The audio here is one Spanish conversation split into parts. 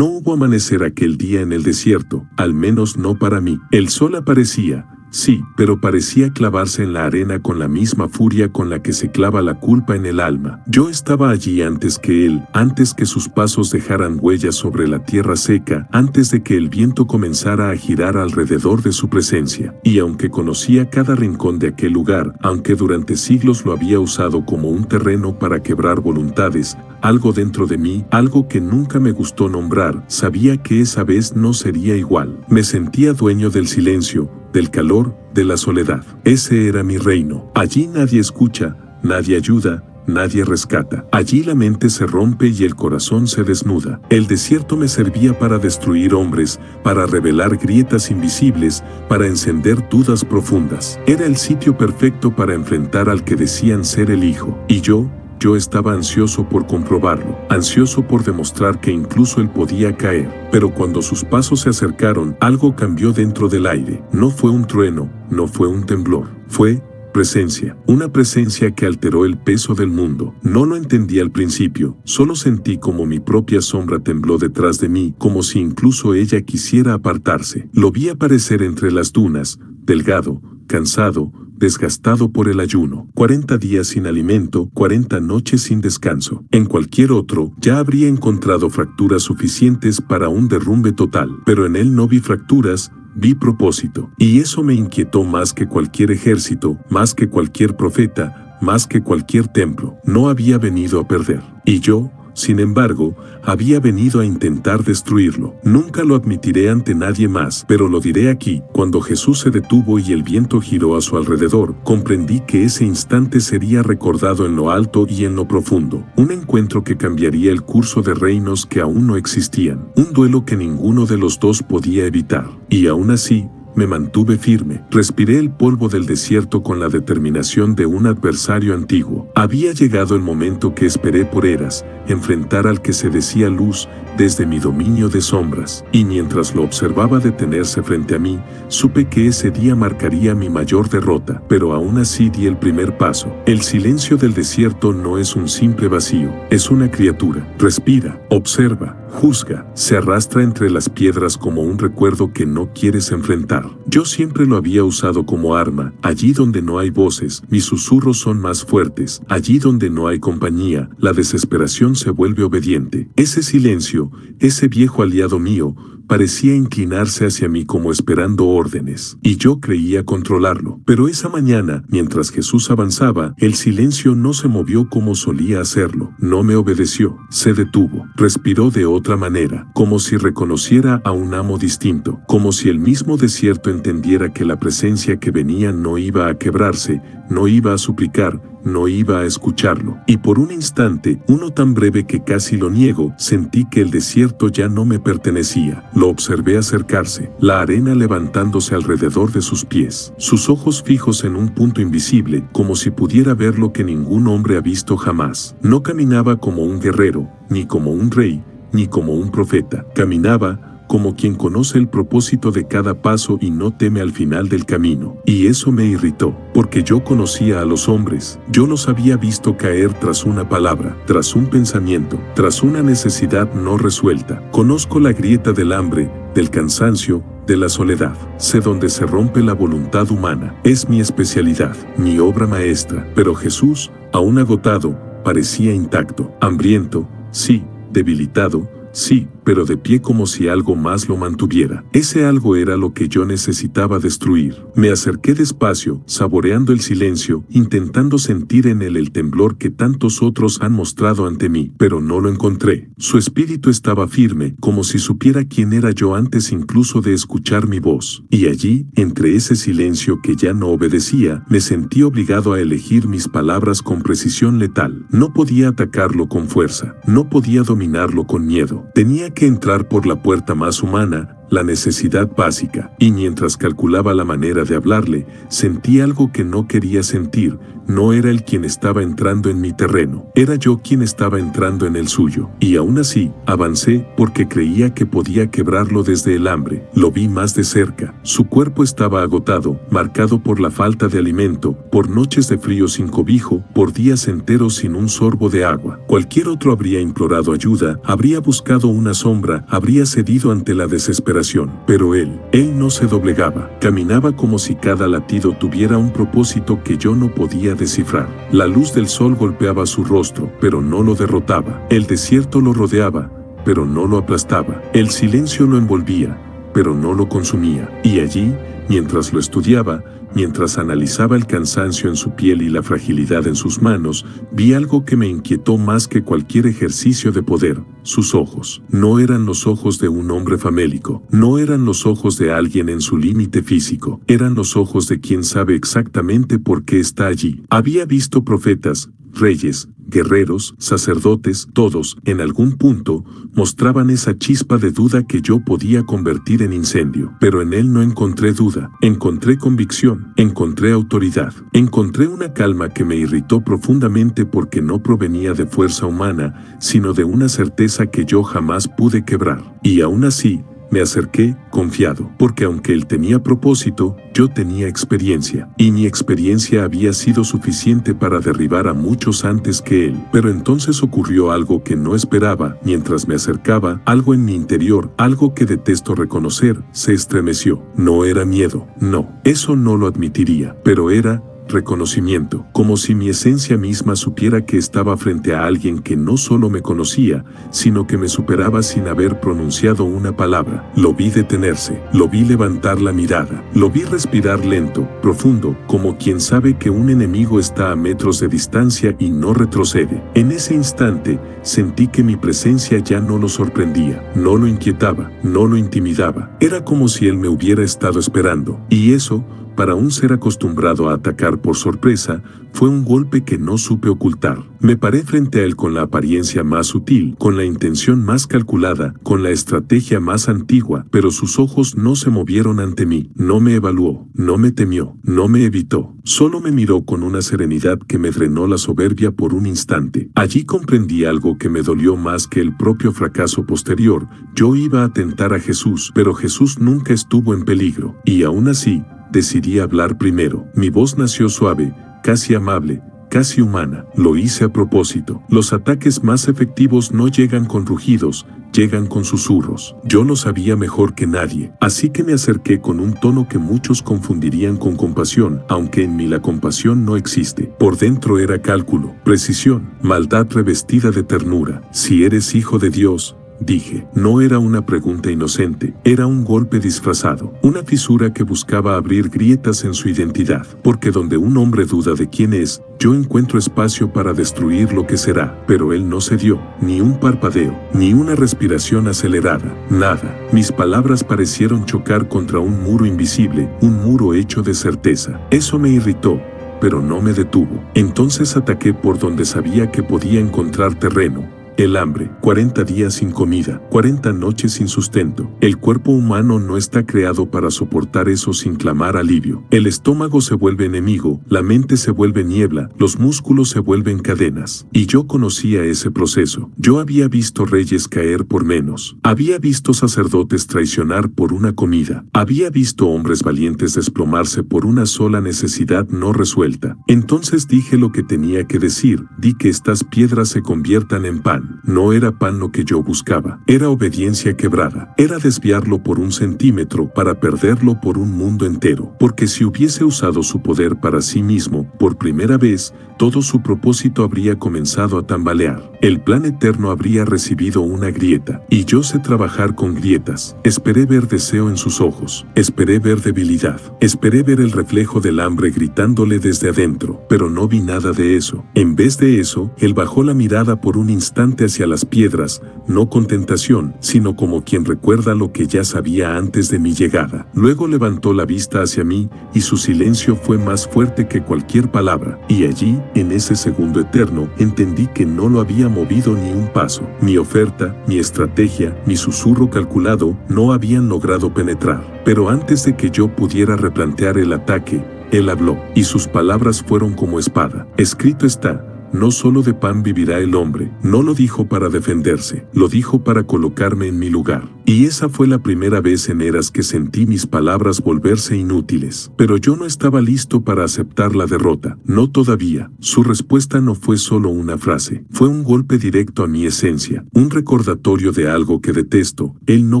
No hubo amanecer aquel día en el desierto, al menos no para mí. El sol aparecía, sí, pero parecía clavarse en la arena con la misma furia con la que se clava la culpa en el alma. Yo estaba allí antes que él, antes que sus pasos dejaran huellas sobre la tierra seca, antes de que el viento comenzara a girar alrededor de su presencia. Y aunque conocía cada rincón de aquel lugar, aunque durante siglos lo había usado como un terreno para quebrar voluntades, algo dentro de mí, algo que nunca me gustó nombrar, sabía que esa vez no sería igual. Me sentía dueño del silencio, del calor, de la soledad. Ese era mi reino. Allí nadie escucha, nadie ayuda, nadie rescata. Allí la mente se rompe y el corazón se desnuda. El desierto me servía para destruir hombres, para revelar grietas invisibles, para encender dudas profundas. Era el sitio perfecto para enfrentar al que decían ser el Hijo. Y yo estaba ansioso por comprobarlo, ansioso por demostrar que incluso él podía caer. Pero cuando sus pasos se acercaron, algo cambió dentro del aire. No fue un trueno, no fue un temblor, fue presencia, una presencia que alteró el peso del mundo. No lo entendí al principio, solo sentí como mi propia sombra tembló detrás de mí, como si incluso ella quisiera apartarse. Lo vi aparecer entre las dunas, delgado, cansado, desgastado por el ayuno. 40 días sin alimento, 40 noches sin descanso. En cualquier otro, ya habría encontrado fracturas suficientes para un derrumbe total. Pero en él no vi fracturas, vi propósito. Y eso me inquietó más que cualquier ejército, más que cualquier profeta, más que cualquier templo. No había venido a perder. Y yo, sin embargo, había venido a intentar destruirlo. Nunca lo admitiré ante nadie más, pero lo diré aquí. Cuando Jesús se detuvo y el viento giró a su alrededor, comprendí que ese instante sería recordado en lo alto y en lo profundo. Un encuentro que cambiaría el curso de reinos que aún no existían. Un duelo que ninguno de los dos podía evitar. Y aún así, me mantuve firme. Respiré el polvo del desierto con la determinación de un adversario antiguo. Había llegado el momento que esperé por eras, enfrentar al que se decía luz desde mi dominio de sombras. Y mientras lo observaba detenerse frente a mí, supe que ese día marcaría mi mayor derrota. Pero aún así di el primer paso. El silencio del desierto no es un simple vacío, es una criatura. Respira, observa, juzga, se arrastra entre las piedras como un recuerdo que no quieres enfrentar. Yo siempre lo había usado como arma. Allí donde no hay voces, mis susurros son más fuertes. Allí donde no hay compañía, la desesperación se vuelve obediente. Ese silencio, ese viejo aliado mío, parecía inclinarse hacia mí como esperando órdenes, y yo creía controlarlo. Pero esa mañana, mientras Jesús avanzaba, el silencio no se movió como solía hacerlo. No me obedeció, se detuvo, respiró de otra manera, como si reconociera a un amo distinto, como si el mismo desierto entendiera que la presencia que venía no iba a quebrarse, no iba a suplicar, no iba a escucharlo. Y por un instante, uno tan breve que casi lo niego, sentí que el desierto ya no me pertenecía. Lo observé acercarse, la arena levantándose alrededor de sus pies, sus ojos fijos en un punto invisible, como si pudiera ver lo que ningún hombre ha visto jamás. No caminaba como un guerrero, ni como un rey, ni como un profeta. Caminaba como quien conoce el propósito de cada paso y no teme al final del camino. Y eso me irritó, porque yo conocía a los hombres, yo los había visto caer tras una palabra, tras un pensamiento, tras una necesidad no resuelta. Conozco la grieta del hambre, del cansancio, de la soledad. Sé dónde se rompe la voluntad humana. Es mi especialidad, mi obra maestra. Pero Jesús, aún agotado, parecía intacto, hambriento, sí, debilitado, sí, pero de pie como si algo más lo mantuviera. Ese algo era lo que yo necesitaba destruir. Me acerqué despacio, saboreando el silencio, intentando sentir en él el temblor que tantos otros han mostrado ante mí, pero no lo encontré. Su espíritu estaba firme, como si supiera quién era yo antes incluso de escuchar mi voz. Y allí, entre ese silencio que ya no obedecía, me sentí obligado a elegir mis palabras con precisión letal. No podía atacarlo con fuerza, no podía dominarlo con miedo. Tenía que entrar por la puerta más humana, la necesidad básica. Y mientras calculaba la manera de hablarle, sentí algo que no quería sentir, No era él quien estaba entrando en mi terreno, era yo quien estaba entrando en el suyo. Y aún así, avancé porque creía que podía quebrarlo desde el hambre. Lo vi más de cerca. Su cuerpo estaba agotado, marcado por la falta de alimento, por noches de frío sin cobijo, por días enteros sin un sorbo de agua. Cualquier otro habría implorado ayuda, habría buscado una sombra, habría cedido ante la desesperación. Pero él no se doblegaba. Caminaba como si cada latido tuviera un propósito que yo no podía descifrar. La luz del sol golpeaba su rostro, pero no lo derrotaba. El desierto lo rodeaba, pero no lo aplastaba. El silencio lo envolvía, pero no lo consumía. Y allí, mientras lo estudiaba, mientras analizaba el cansancio en su piel y la fragilidad en sus manos, vi algo que me inquietó más que cualquier ejercicio de poder. Sus ojos. No eran los ojos de un hombre famélico. No eran los ojos de alguien en su límite físico. Eran los ojos de quien sabe exactamente por qué está allí. Había visto profetas, reyes, guerreros, sacerdotes, todos, en algún punto, mostraban esa chispa de duda que yo podía convertir en incendio. Pero en él no encontré duda, encontré convicción, encontré autoridad, encontré una calma que me irritó profundamente porque no provenía de fuerza humana, sino de una certeza que yo jamás pude quebrar. Y aún así, me acerqué, confiado, porque aunque él tenía propósito, yo tenía experiencia, y mi experiencia había sido suficiente para derribar a muchos antes que él. Pero entonces ocurrió algo que no esperaba. Mientras me acercaba, algo en mi interior, algo que detesto reconocer, se estremeció. No era miedo, no, eso no lo admitiría, pero era reconocimiento, como si mi esencia misma supiera que estaba frente a alguien que no solo me conocía, sino que me superaba sin haber pronunciado una palabra. Lo vi detenerse, lo vi levantar la mirada, lo vi respirar lento, profundo, como quien sabe que un enemigo está a metros de distancia y no retrocede. En ese instante, sentí que mi presencia ya no lo sorprendía, no lo inquietaba, no lo intimidaba. Era como si él me hubiera estado esperando, y eso, para un ser acostumbrado a atacar por sorpresa, fue un golpe que no supe ocultar. Me paré frente a él con la apariencia más sutil, con la intención más calculada, con la estrategia más antigua, pero sus ojos no se movieron ante mí. No me evaluó, no me temió, no me evitó. Solo me miró con una serenidad que me drenó la soberbia por un instante. Allí comprendí algo que me dolió más que el propio fracaso posterior. Yo iba a tentar a Jesús, pero Jesús nunca estuvo en peligro. Y aún así, decidí hablar primero. Mi voz nació suave, casi amable, casi humana. Lo hice a propósito. Los ataques más efectivos no llegan con rugidos, llegan con susurros. Yo lo sabía mejor que nadie, así que me acerqué con un tono que muchos confundirían con compasión, aunque en mí la compasión no existe. Por dentro era cálculo, precisión, maldad revestida de ternura. Si eres hijo de Dios, dije. No era una pregunta inocente, era un golpe disfrazado, una fisura que buscaba abrir grietas en su identidad, porque donde un hombre duda de quién es, yo encuentro espacio para destruir lo que será. Pero él no cedió, ni un parpadeo, ni una respiración acelerada, nada. Mis palabras parecieron chocar contra un muro invisible, un muro hecho de certeza. Eso me irritó, pero no me detuvo. Entonces ataqué por donde sabía que podía encontrar terreno. El hambre, 40 días sin comida, 40 noches sin sustento. El cuerpo humano no está creado para soportar eso sin clamar alivio. El estómago se vuelve enemigo, la mente se vuelve niebla, los músculos se vuelven cadenas. Y yo conocía ese proceso. Yo había visto reyes caer por menos. Había visto sacerdotes traicionar por una comida. Había visto hombres valientes desplomarse por una sola necesidad no resuelta. Entonces dije lo que tenía que decir. Di que estas piedras se conviertan en pan. No era pan lo que yo buscaba, era obediencia quebrada, era desviarlo por un centímetro para perderlo por un mundo entero, porque si hubiese usado su poder para sí mismo, por primera vez, todo su propósito habría comenzado a tambalear. El plan eterno habría recibido una grieta, y yo sé trabajar con grietas. Esperé ver deseo en sus ojos, esperé ver debilidad, esperé ver el reflejo del hambre gritándole desde adentro, pero no vi nada de eso. En vez de eso, él bajó la mirada por un instante hacia las piedras, no con tentación, sino como quien recuerda lo que ya sabía antes de mi llegada. Luego levantó la vista hacia mí, y su silencio fue más fuerte que cualquier palabra. Y allí, en ese segundo eterno, entendí que no lo había movido ni un paso. Mi oferta, mi estrategia, mi susurro calculado, no habían logrado penetrar. Pero antes de que yo pudiera replantear el ataque, Él habló, y sus palabras fueron como espada. Escrito está: no solo de pan vivirá el hombre. No lo dijo para defenderse, lo dijo para colocarme en mi lugar. Y esa fue la primera vez en eras que sentí mis palabras volverse inútiles. Pero yo no estaba listo para aceptar la derrota. No todavía. Su respuesta no fue solo una frase. Fue un golpe directo a mi esencia. Un recordatorio de algo que detesto. Él no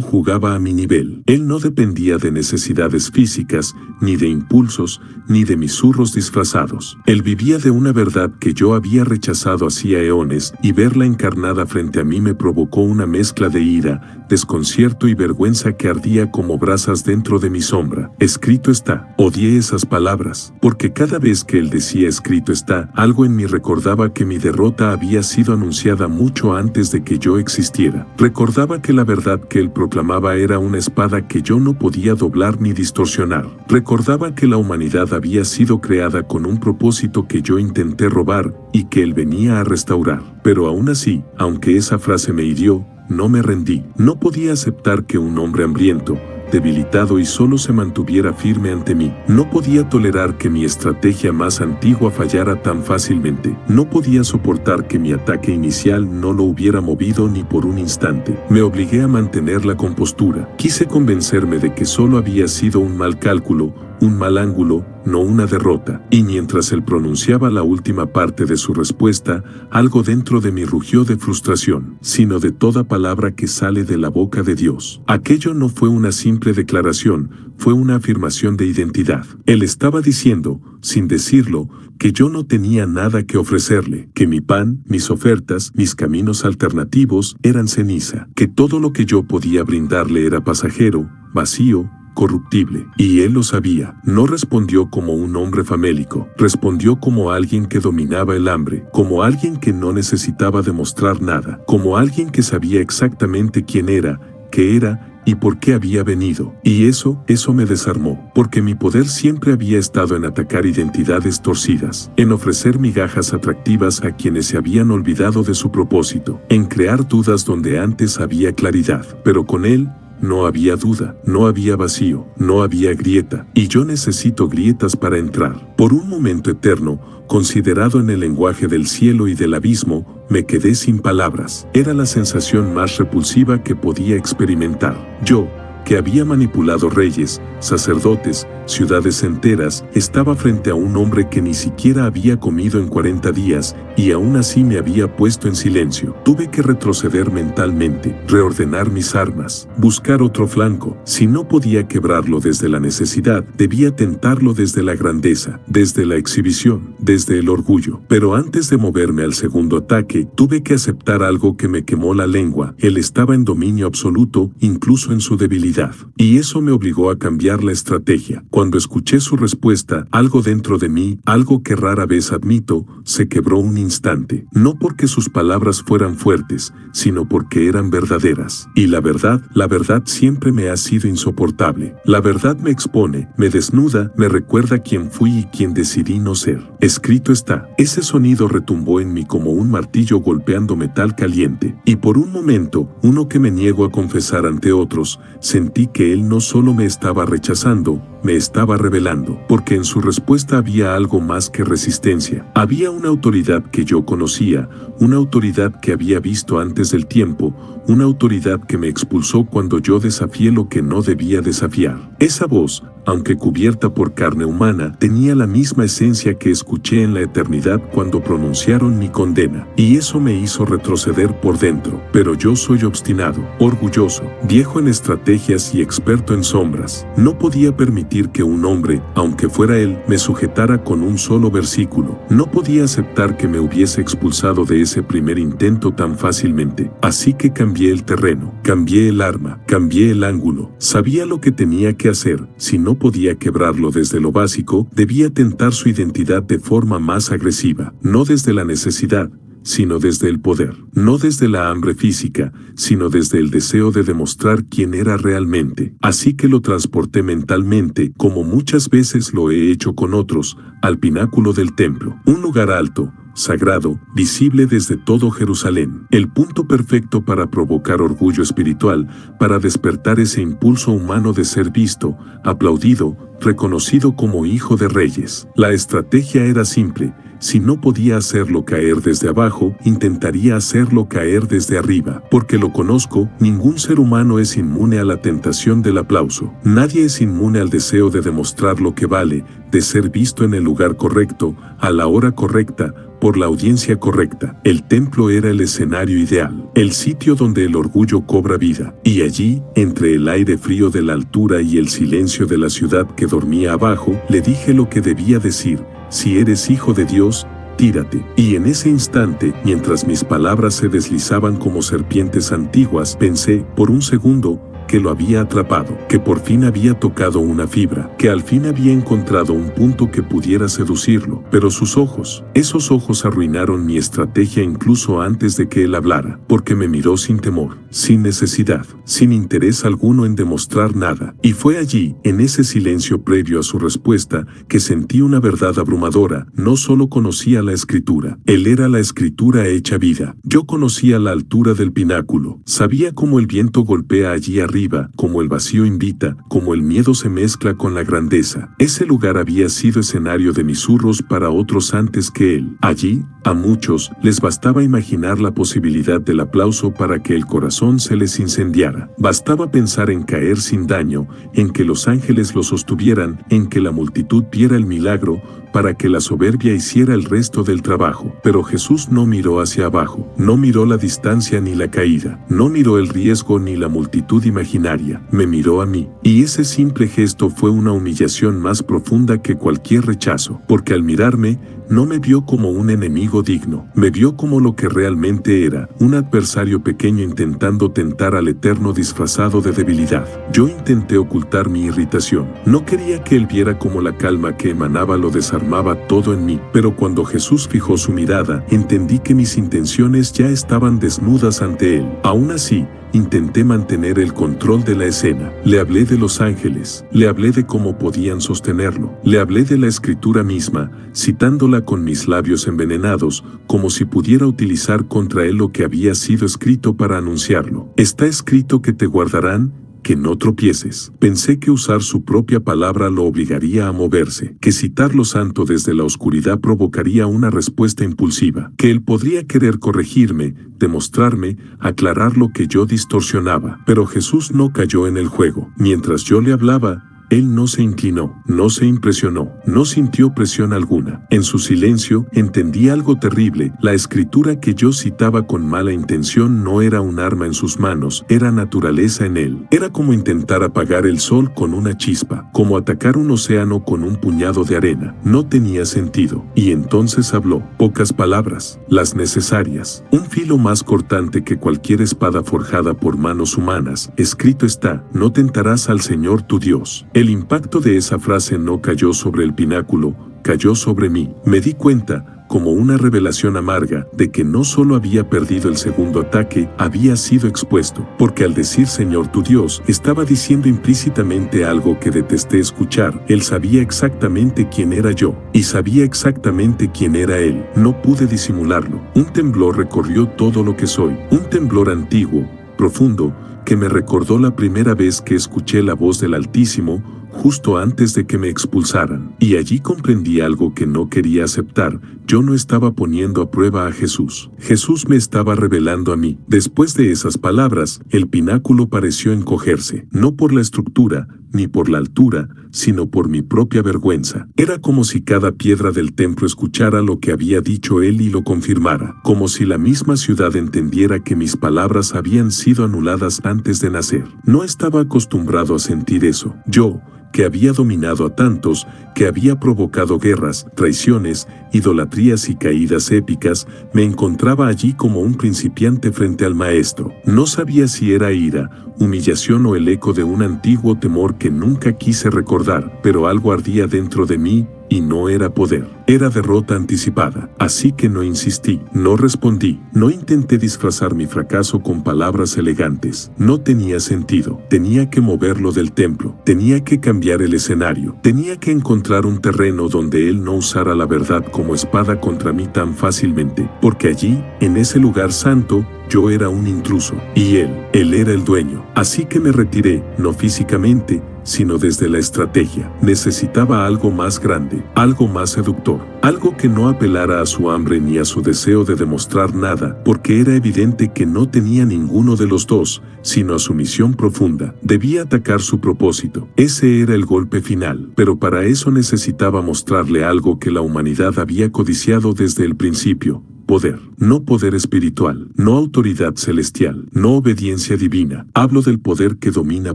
jugaba a mi nivel. Él no dependía de necesidades físicas, ni de impulsos, ni de mis zurros disfrazados. Él vivía de una verdad que yo había rechazado hacía eones, y verla encarnada frente a mí me provocó una mezcla de ira, desconcierto y vergüenza que ardía como brasas dentro de mi sombra. Escrito está. Odié esas palabras, porque cada vez que él decía escrito está, algo en mí recordaba que mi derrota había sido anunciada mucho antes de que yo existiera. Recordaba que la verdad que él proclamaba era una espada que yo no podía doblar ni distorsionar. Recordaba que la humanidad había sido creada con un propósito que yo intenté robar y que él venía a restaurar. Pero aún así, aunque esa frase me hirió, no me rendí. No podía aceptar que un hombre hambriento, debilitado y solo se mantuviera firme ante mí. No podía tolerar que mi estrategia más antigua fallara tan fácilmente. No podía soportar que mi ataque inicial no lo hubiera movido ni por un instante. Me obligué a mantener la compostura. Quise convencerme de que solo había sido un mal cálculo, un mal ángulo, no una derrota. Y mientras él pronunciaba la última parte de su respuesta, algo dentro de mí rugió de frustración, sino de toda palabra que sale de la boca de Dios. Aquello no fue una simple declaración, fue una afirmación de identidad. Él estaba diciendo, sin decirlo, que yo no tenía nada que ofrecerle, que mi pan, mis ofertas, mis caminos alternativos eran ceniza, que todo lo que yo podía brindarle era pasajero, vacío, corruptible. Y él lo sabía. No respondió como un hombre famélico, respondió como alguien que dominaba el hambre, como alguien que no necesitaba demostrar nada, como alguien que sabía exactamente quién era, qué era y por qué había venido. Y eso me desarmó, porque mi poder siempre había estado en atacar identidades torcidas, en ofrecer migajas atractivas a quienes se habían olvidado de su propósito, en crear dudas donde antes había claridad. Pero con él, no había duda, no había vacío, no había grieta, y yo necesito grietas para entrar. Por un momento eterno, considerado en el lenguaje del cielo y del abismo, me quedé sin palabras. Era la sensación más repulsiva que podía experimentar. Yo, que había manipulado reyes, sacerdotes, ciudades enteras, estaba frente a un hombre que ni siquiera había comido en 40 días, y aún así me había puesto en silencio. Tuve que retroceder mentalmente, reordenar mis armas, buscar otro flanco. Si no podía quebrarlo desde la necesidad, debía tentarlo desde la grandeza, desde la exhibición, desde el orgullo. Pero antes de moverme al segundo ataque, tuve que aceptar algo que me quemó la lengua. Él estaba en dominio absoluto, incluso en su debilidad. Y eso me obligó a cambiar la estrategia. Cuando escuché su respuesta, algo dentro de mí, algo que rara vez admito, se quebró un instante. No porque sus palabras fueran fuertes, sino porque eran verdaderas. Y la verdad siempre me ha sido insoportable. La verdad me expone, me desnuda, me recuerda quién fui y quién decidí no ser. Escrito está. Ese sonido retumbó en mí como un martillo golpeando metal caliente. Y por un momento, uno que me niego a confesar ante otros, sentí que él no solo me estaba rechazando, me estaba revelando, porque en su respuesta había algo más que resistencia. Había una autoridad que yo conocía, una autoridad que había visto antes del tiempo, una autoridad que me expulsó cuando yo desafié lo que no debía desafiar. Esa voz, aunque cubierta por carne humana, tenía la misma esencia que escuché en la eternidad cuando pronunciaron mi condena, y eso me hizo retroceder por dentro. Pero yo soy obstinado, orgulloso, viejo en estrategias y experto en sombras. No podía permitir que un hombre, aunque fuera él, me sujetara con un solo versículo. No podía aceptar que me hubiese expulsado de ese primer intento tan fácilmente. Así que cambié el terreno, cambié el arma, cambié el ángulo. Sabía lo que tenía que hacer. Si no podía quebrarlo desde lo básico, debía tentar su identidad de forma más agresiva, no desde la necesidad, sino desde el poder, no desde la hambre física, sino desde el deseo de demostrar quién era realmente. Así que lo transporté mentalmente, como muchas veces lo he hecho con otros, al pináculo del templo, un lugar alto, sagrado, visible desde todo Jerusalén. El punto perfecto para provocar orgullo espiritual, para despertar ese impulso humano de ser visto, aplaudido, reconocido como hijo de reyes. La estrategia era simple. Si no podía hacerlo caer desde abajo, intentaría hacerlo caer desde arriba. Porque lo conozco, ningún ser humano es inmune a la tentación del aplauso. Nadie es inmune al deseo de demostrar lo que vale, de ser visto en el lugar correcto, a la hora correcta, por la audiencia correcta. El templo era el escenario ideal, el sitio donde el orgullo cobra vida. Y allí, entre el aire frío de la altura y el silencio de la ciudad que dormía abajo, le dije lo que debía decir: si eres hijo de Dios, tírate. Y en ese instante, mientras mis palabras se deslizaban como serpientes antiguas, pensé, por un segundo, que lo había atrapado, que por fin había tocado una fibra, que al fin había encontrado un punto que pudiera seducirlo. Pero sus ojos, esos ojos arruinaron mi estrategia incluso antes de que él hablara, porque me miró sin temor, sin necesidad, sin interés alguno en demostrar nada. Y fue allí, en ese silencio previo a su respuesta, que sentí una verdad abrumadora. No solo conocía la Escritura, él era la Escritura hecha vida. Yo conocía la altura del pináculo, sabía cómo el viento golpea allí arriba, como el vacío invita, como el miedo se mezcla con la grandeza. Ese lugar había sido escenario de misurros para otros antes que él. Allí, a muchos, les bastaba imaginar la posibilidad del aplauso para que el corazón se les incendiara. Bastaba pensar en caer sin daño, en que los ángeles lo sostuvieran, en que la multitud viera el milagro, para que la soberbia hiciera el resto del trabajo. Pero Jesús no miró hacia abajo, no miró la distancia ni la caída, no miró el riesgo ni la multitud imaginaria, me miró a mí. Y ese simple gesto fue una humillación más profunda que cualquier rechazo, porque al mirarme, no me vio como un enemigo digno, me vio como lo que realmente era, un adversario pequeño intentando tentar al Eterno disfrazado de debilidad. Yo intenté ocultar mi irritación, no quería que él viera como la calma que emanaba lo desarmaba todo en mí, pero cuando Jesús fijó su mirada, entendí que mis intenciones ya estaban desnudas ante él. Aún así, intenté mantener el control de la escena. Le hablé de los ángeles, le hablé de cómo podían sostenerlo, le hablé de la Escritura misma, citándola con mis labios envenenados, como si pudiera utilizar contra él lo que había sido escrito para anunciarlo. Está escrito que te guardarán, que no tropieces. Pensé que usar su propia palabra lo obligaría a moverse, que citar lo santo desde la oscuridad provocaría una respuesta impulsiva, que él podría querer corregirme, demostrarme, aclarar lo que yo distorsionaba. Pero Jesús no cayó en el juego. Mientras yo le hablaba, él no se inclinó, no se impresionó, no sintió presión alguna. En su silencio, entendí algo terrible. La Escritura que yo citaba con mala intención no era un arma en sus manos, era naturaleza en él. Era como intentar apagar el sol con una chispa, como atacar un océano con un puñado de arena. No tenía sentido. Y entonces habló, pocas palabras, las necesarias. Un filo más cortante que cualquier espada forjada por manos humanas. Escrito está, no tentarás al Señor tu Dios. El impacto de esa frase no cayó sobre el pináculo, cayó sobre mí. Me di cuenta, como una revelación amarga, de que no solo había perdido el segundo ataque, había sido expuesto, porque al decir Señor tu Dios, estaba diciendo implícitamente algo que detesté escuchar. Él sabía exactamente quién era yo, y sabía exactamente quién era él. No pude disimularlo. Un temblor recorrió todo lo que soy, un temblor antiguo, profundo, que me recordó la primera vez que escuché la voz del Altísimo, justo antes de que me expulsaran. Y allí comprendí algo que no quería aceptar. Yo no estaba poniendo a prueba a Jesús. Jesús me estaba revelando a mí. Después de esas palabras, el pináculo pareció encogerse, no por la estructura, ni por la altura, sino por mi propia vergüenza. Era como si cada piedra del templo escuchara lo que había dicho él y lo confirmara, como si la misma ciudad entendiera que mis palabras habían sido anuladas antes de nacer. No estaba acostumbrado a sentir eso. Yo, que había dominado a tantos, que había provocado guerras, traiciones, idolatrías y caídas épicas, me encontraba allí como un principiante frente al maestro. No sabía si era ira, humillación o el eco de un antiguo temor que nunca quise recordar, pero algo ardía dentro de mí, y no era poder, era derrota anticipada. Así que no insistí, no respondí, no intenté disfrazar mi fracaso con palabras elegantes. No tenía sentido, tenía que moverlo del templo, tenía que cambiar el escenario, tenía que encontrar un terreno donde él no usara la verdad como espada contra mí tan fácilmente, porque allí, en ese lugar santo, yo era un intruso, y él era el dueño. Así que me retiré, no físicamente, sino desde la estrategia. Necesitaba algo más grande, algo más seductor, algo que no apelara a su hambre ni a su deseo de demostrar nada, porque era evidente que no tenía ninguno de los dos, sino a su misión profunda. Debía atacar su propósito. Ese era el golpe final, pero para eso necesitaba mostrarle algo que la humanidad había codiciado desde el principio. Poder, no poder espiritual, no autoridad celestial, no obediencia divina. Hablo del poder que domina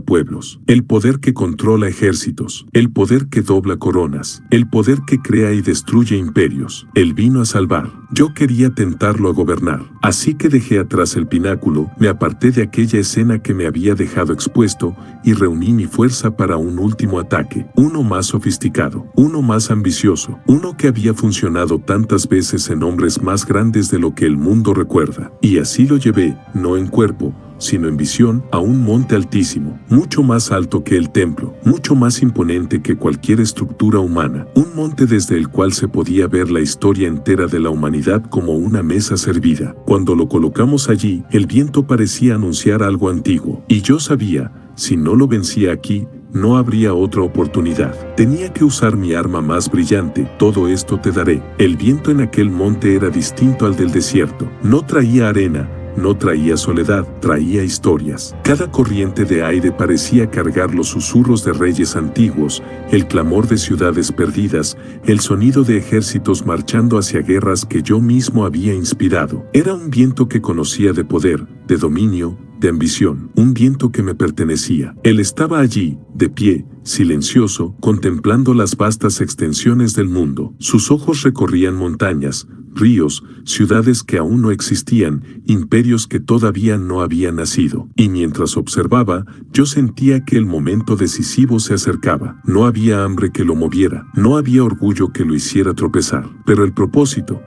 pueblos, el poder que controla ejércitos, el poder que dobla coronas, el poder que crea y destruye imperios. Él vino a salvar. Yo quería tentarlo a gobernar. Así que dejé atrás el pináculo, me aparté de aquella escena que me había dejado expuesto y reuní mi fuerza para un último ataque, uno más sofisticado, uno más ambicioso, uno que había funcionado tantas veces en hombres más grandes de lo que el mundo recuerda. Y así lo llevé, no en cuerpo, sino en visión, a un monte altísimo, mucho más alto que el templo, mucho más imponente que cualquier estructura humana, un monte desde el cual se podía ver la historia entera de la humanidad como una mesa servida. Cuando lo colocamos allí, el viento parecía anunciar algo antiguo, y yo sabía, si no lo vencía aquí, no habría otra oportunidad. Tenía que usar mi arma más brillante. Todo esto te daré. El viento en aquel monte era distinto al del desierto. No traía arena, no traía soledad, traía historias. Cada corriente de aire parecía cargar los susurros de reyes antiguos, el clamor de ciudades perdidas, el sonido de ejércitos marchando hacia guerras que yo mismo había inspirado. Era un viento que conocía de poder, de dominio, de ambición, un viento que me pertenecía. Él estaba allí, de pie, silencioso, contemplando las vastas extensiones del mundo. Sus ojos recorrían montañas, ríos, ciudades que aún no existían, imperios que todavía no habían nacido. Y mientras observaba, yo sentía que el momento decisivo se acercaba. No había hambre que lo moviera, no había orgullo que lo hiciera tropezar. Pero el propósito,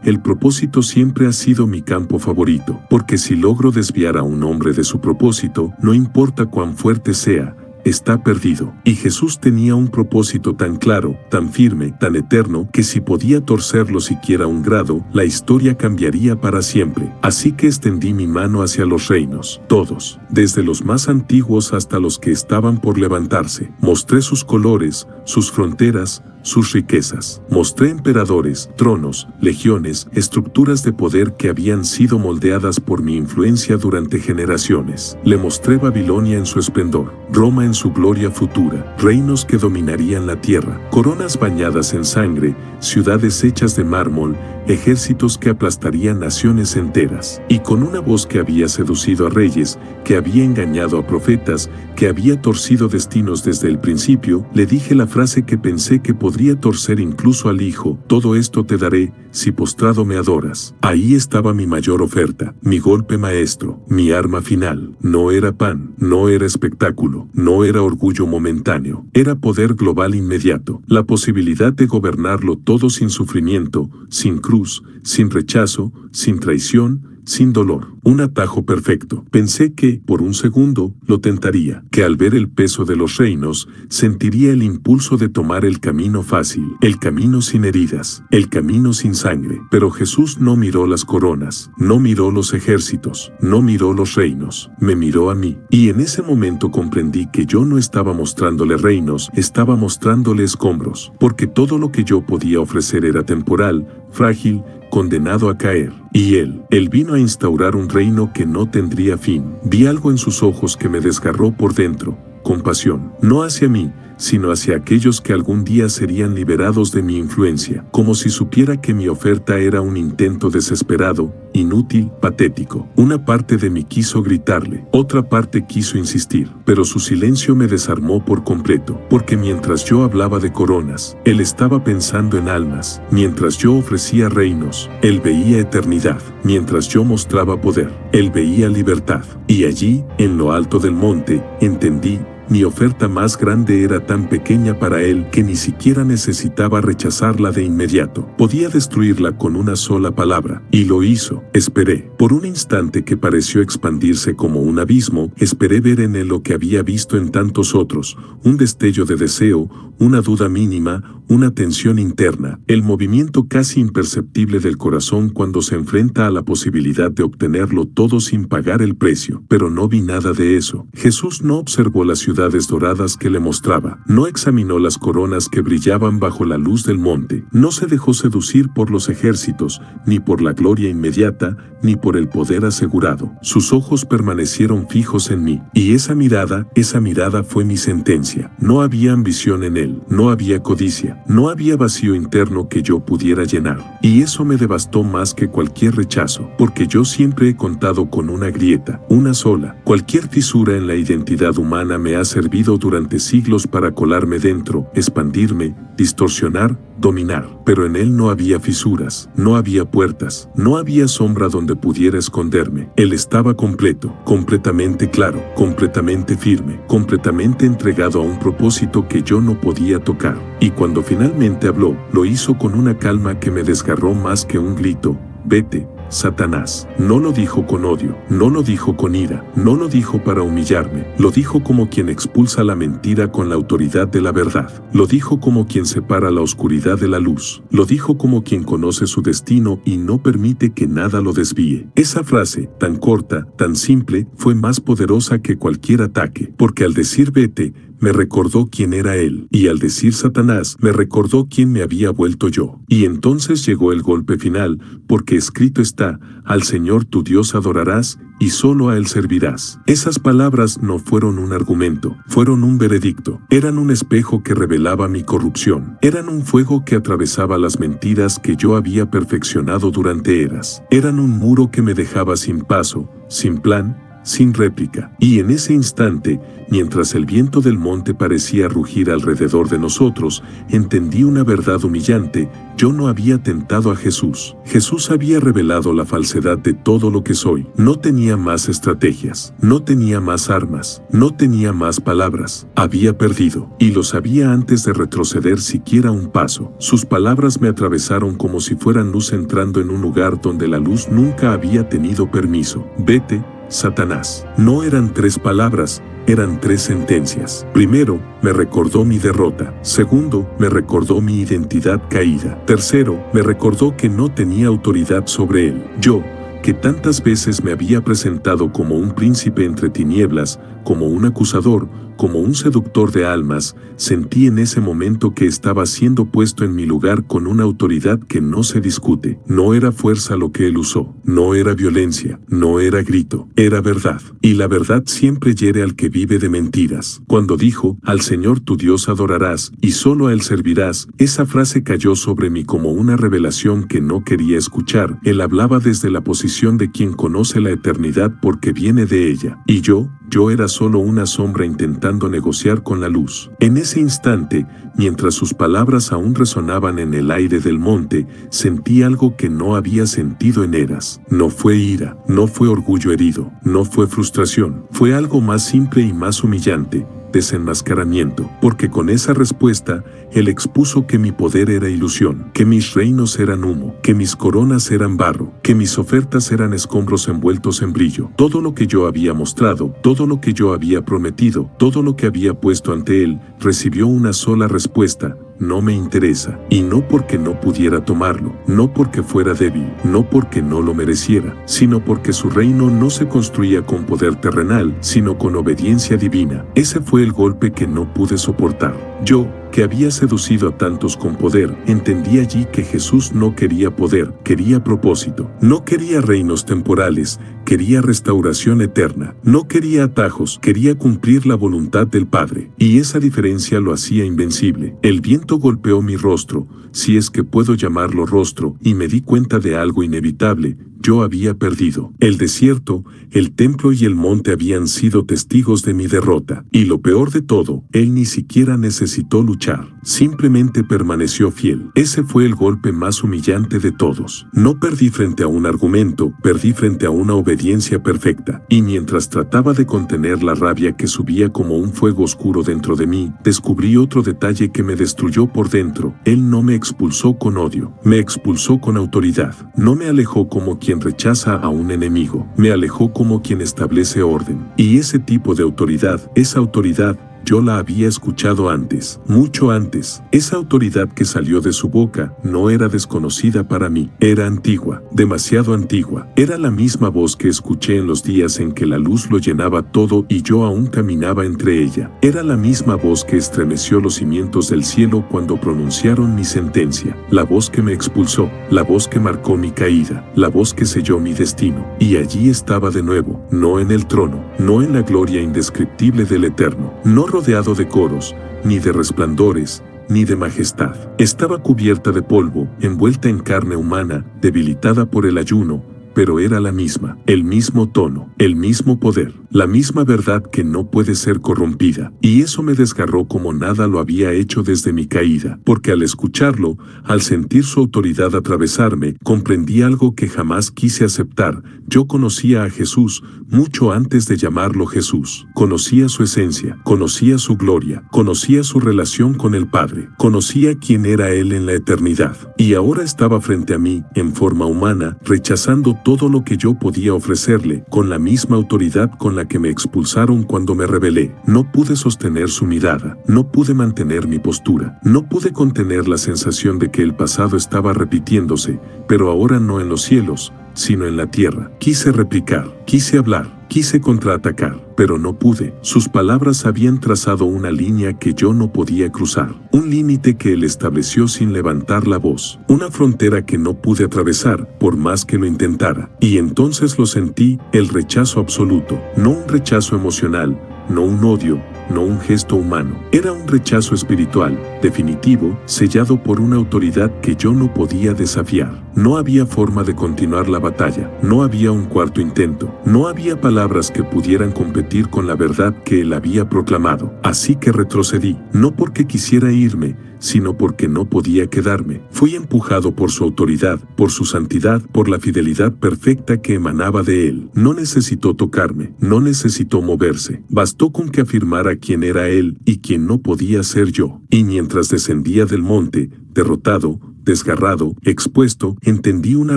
el propósito siempre ha sido mi campo favorito, porque si logro desviar a un hombre de su propósito, no importa cuán fuerte sea, está perdido. Y Jesús tenía un propósito tan claro, tan firme, tan eterno, que si podía torcerlo siquiera un grado, la historia cambiaría para siempre. Así que extendí mi mano hacia los reinos, todos, desde los más antiguos hasta los que estaban por levantarse. Mostré sus colores, sus fronteras, sus riquezas. Mostré emperadores, tronos, legiones, estructuras de poder que habían sido moldeadas por mi influencia durante generaciones. Le mostré Babilonia en su esplendor, Roma en su gloria futura, reinos que dominarían la tierra, coronas bañadas en sangre, ciudades hechas de mármol, ejércitos que aplastarían naciones enteras. Y con una voz que había seducido a reyes, que había engañado a profetas, que había torcido destinos desde el principio, le dije la frase que pensé que podría torcer incluso al Hijo: todo esto te daré, si postrado me adoras. Ahí estaba mi mayor oferta, mi golpe maestro, mi arma final. No era pan, no era espectáculo, no era orgullo momentáneo, era poder global inmediato, la posibilidad de gobernarlo todo sin sufrimiento, sin cruz, sin rechazo, sin traición, sin dolor. Un atajo perfecto. Pensé que, por un segundo, lo tentaría, que al ver el peso de los reinos, sentiría el impulso de tomar el camino fácil, el camino sin heridas, el camino sin sangre. Pero Jesús no miró las coronas, no miró los ejércitos, no miró los reinos, me miró a mí. Y en ese momento comprendí que yo no estaba mostrándole reinos, estaba mostrándole escombros, porque todo lo que yo podía ofrecer era temporal, frágil, condenado a caer. Y él vino a instaurar un reino que no tendría fin. Vi algo en sus ojos que me desgarró por dentro, compasión, no hacia mí, sino hacia aquellos que algún día serían liberados de mi influencia, como si supiera que mi oferta era un intento desesperado, inútil, patético. Una parte de mí quiso gritarle, otra parte quiso insistir, pero su silencio me desarmó por completo, porque mientras yo hablaba de coronas, él estaba pensando en almas. Mientras yo ofrecía reinos, él veía eternidad. Mientras yo mostraba poder, él veía libertad. Y allí, en lo alto del monte, entendí: mi Mi oferta más grande era tan pequeña para él que ni siquiera necesitaba rechazarla de inmediato. Podía destruirla con una sola palabra, y lo hizo. Esperé. Por un instante que pareció expandirse como un abismo, esperé ver en él lo que había visto en tantos otros, un destello de deseo, una duda mínima, una tensión interna, el movimiento casi imperceptible del corazón cuando se enfrenta a la posibilidad de obtenerlo todo sin pagar el precio. Pero no vi nada de eso. Jesús no observó las ciudades doradas que le mostraba, no examinó las coronas que brillaban bajo la luz del monte, no se dejó seducir por los ejércitos, ni por la gloria inmediata, ni por el poder asegurado. Sus ojos permanecieron fijos en mí, y esa mirada fue mi sentencia. No había ambición en él, no había codicia, no había vacío interno que yo pudiera llenar. Y eso me devastó más que cualquier rechazo, porque yo siempre he contado con una grieta, una sola. Cualquier fisura en la identidad humana me ha servido durante siglos para colarme dentro, expandirme, distorsionar, dominar. Pero en él no había fisuras, no había puertas, no había sombra donde pudiera esconderme. Él estaba completo, completamente claro, completamente firme, completamente entregado a un propósito que yo no podía tocar. Y cuando finalmente habló, lo hizo con una calma que me desgarró más que un grito: «Vete, Satanás». No lo dijo con odio, no lo dijo con ira, no lo dijo para humillarme, lo dijo como quien expulsa la mentira con la autoridad de la verdad, lo dijo como quien separa la oscuridad de la luz, lo dijo como quien conoce su destino y no permite que nada lo desvíe. Esa frase, tan corta, tan simple, fue más poderosa que cualquier ataque, porque al decir vete, me recordó quién era él, y al decir Satanás, me recordó quién me había vuelto yo. Y entonces llegó el golpe final, porque escrito está: al Señor tu Dios adorarás, y solo a Él servirás. Esas palabras no fueron un argumento, fueron un veredicto. Eran un espejo que revelaba mi corrupción. Eran un fuego que atravesaba las mentiras que yo había perfeccionado durante eras. Eran un muro que me dejaba sin paso, sin plan, sin réplica. Y en ese instante, mientras el viento del monte parecía rugir alrededor de nosotros, entendí una verdad humillante: yo no había tentado a Jesús. Jesús había revelado la falsedad de todo lo que soy. No tenía más estrategias, no tenía más armas, no tenía más palabras. Había perdido, y lo sabía antes de retroceder siquiera un paso. Sus palabras me atravesaron como si fueran luz entrando en un lugar donde la luz nunca había tenido permiso. Vete, Satanás. No eran 3 palabras, eran 3 sentencias. Primero, me recordó mi derrota. Segundo, me recordó mi identidad caída. Tercero, me recordó que no tenía autoridad sobre él. Yo, que tantas veces me había presentado como un príncipe entre tinieblas, como un acusador, como un seductor de almas, sentí en ese momento que estaba siendo puesto en mi lugar con una autoridad que no se discute. No era fuerza lo que él usó, no era violencia, no era grito, era verdad. Y la verdad siempre hiere al que vive de mentiras. Cuando dijo: al Señor tu Dios adorarás, y solo a Él servirás, esa frase cayó sobre mí como una revelación que no quería escuchar. Él hablaba desde la posición de quien conoce la eternidad porque viene de ella. Y yo era solo una sombra intentando negociar con la luz. En ese instante, mientras sus palabras aún resonaban en el aire del monte, sentí algo que no había sentido en eras. No fue ira, no fue orgullo herido, no fue frustración, fue algo más simple y más humillante: desenmascaramiento, porque con esa respuesta, él expuso que mi poder era ilusión, que mis reinos eran humo, que mis coronas eran barro, que mis ofertas eran escombros envueltos en brillo. Todo lo que yo había mostrado, todo lo que yo había prometido, todo lo que había puesto ante él, recibió una sola respuesta: no me interesa. Y no porque no pudiera tomarlo, no porque fuera débil, no porque no lo mereciera, sino porque su reino no se construía con poder terrenal, sino con obediencia divina. Ese fue el golpe que no pude soportar. Yo, que había seducido a tantos con poder, entendí allí que Jesús no quería poder, quería propósito. No quería reinos temporales, quería restauración eterna. No quería atajos, quería cumplir la voluntad del Padre. Y esa diferencia lo hacía invencible. El viento golpeó mi rostro, si es que puedo llamarlo rostro, y me di cuenta de algo inevitable: yo había perdido. El desierto, el templo y el monte habían sido testigos de mi derrota. Y lo peor de todo, él ni siquiera necesitó luchar. Simplemente permaneció fiel. Ese fue el golpe más humillante de todos. No perdí frente a un argumento, perdí frente a una obediencia obediencia perfecta. Y mientras trataba de contener la rabia que subía como un fuego oscuro dentro de mí, descubrí otro detalle que me destruyó por dentro. Él no me expulsó con odio, me expulsó con autoridad. No me alejó como quien rechaza a un enemigo, me alejó como quien establece orden. Y ese tipo de autoridad, esa autoridad, yo la había escuchado antes, mucho antes. Esa autoridad que salió de su boca no era desconocida para mí, era antigua, demasiado antigua. Era la misma voz que escuché en los días en que la luz lo llenaba todo y yo aún caminaba entre ella. Era la misma voz que estremeció los cimientos del cielo cuando pronunciaron mi sentencia. La voz que me expulsó, la voz que marcó mi caída, la voz que selló mi destino. Y allí estaba de nuevo, no en el trono, no en la gloria indescriptible del Eterno, no rodeado de coros, ni de resplandores, ni de majestad. Estaba cubierta de polvo, envuelta en carne humana, debilitada por el ayuno, pero era la misma, el mismo tono, el mismo poder, la misma verdad que no puede ser corrompida. Y eso me desgarró como nada lo había hecho desde mi caída, porque al escucharlo, al sentir su autoridad atravesarme, comprendí algo que jamás quise aceptar. Yo conocía a Jesús mucho antes de llamarlo Jesús. Conocía su esencia, conocía su gloria, conocía su relación con el Padre, conocía quién era Él en la eternidad. Y ahora estaba frente a mí, en forma humana, rechazando todo lo que yo podía ofrecerle, con la misma autoridad con la que me expulsaron cuando me rebelé. No pude sostener su mirada, no pude mantener mi postura, no pude contener la sensación de que el pasado estaba repitiéndose, pero ahora no en los cielos, sino en la tierra. Quise replicar, quise hablar, quise contraatacar, pero no pude. Sus palabras habían trazado una línea que yo no podía cruzar, un límite que él estableció sin levantar la voz, una frontera que no pude atravesar por más que lo intentara. Y entonces lo sentí, el rechazo absoluto, no un rechazo emocional, no un odio, no un gesto humano. Era un rechazo espiritual, definitivo, sellado por una autoridad que yo no podía desafiar. No había forma de continuar la batalla, no había un cuarto intento, no había palabras que pudieran competir con la verdad que él había proclamado. Así que retrocedí, no porque quisiera irme, sino porque no podía quedarme. Fui empujado por su autoridad, por su santidad, por la fidelidad perfecta que emanaba de él. No necesitó tocarme, no necesitó moverse. Bastó con que afirmara quién era él y quién no podía ser yo. Y mientras descendía del monte, derrotado, desgarrado, expuesto, entendí una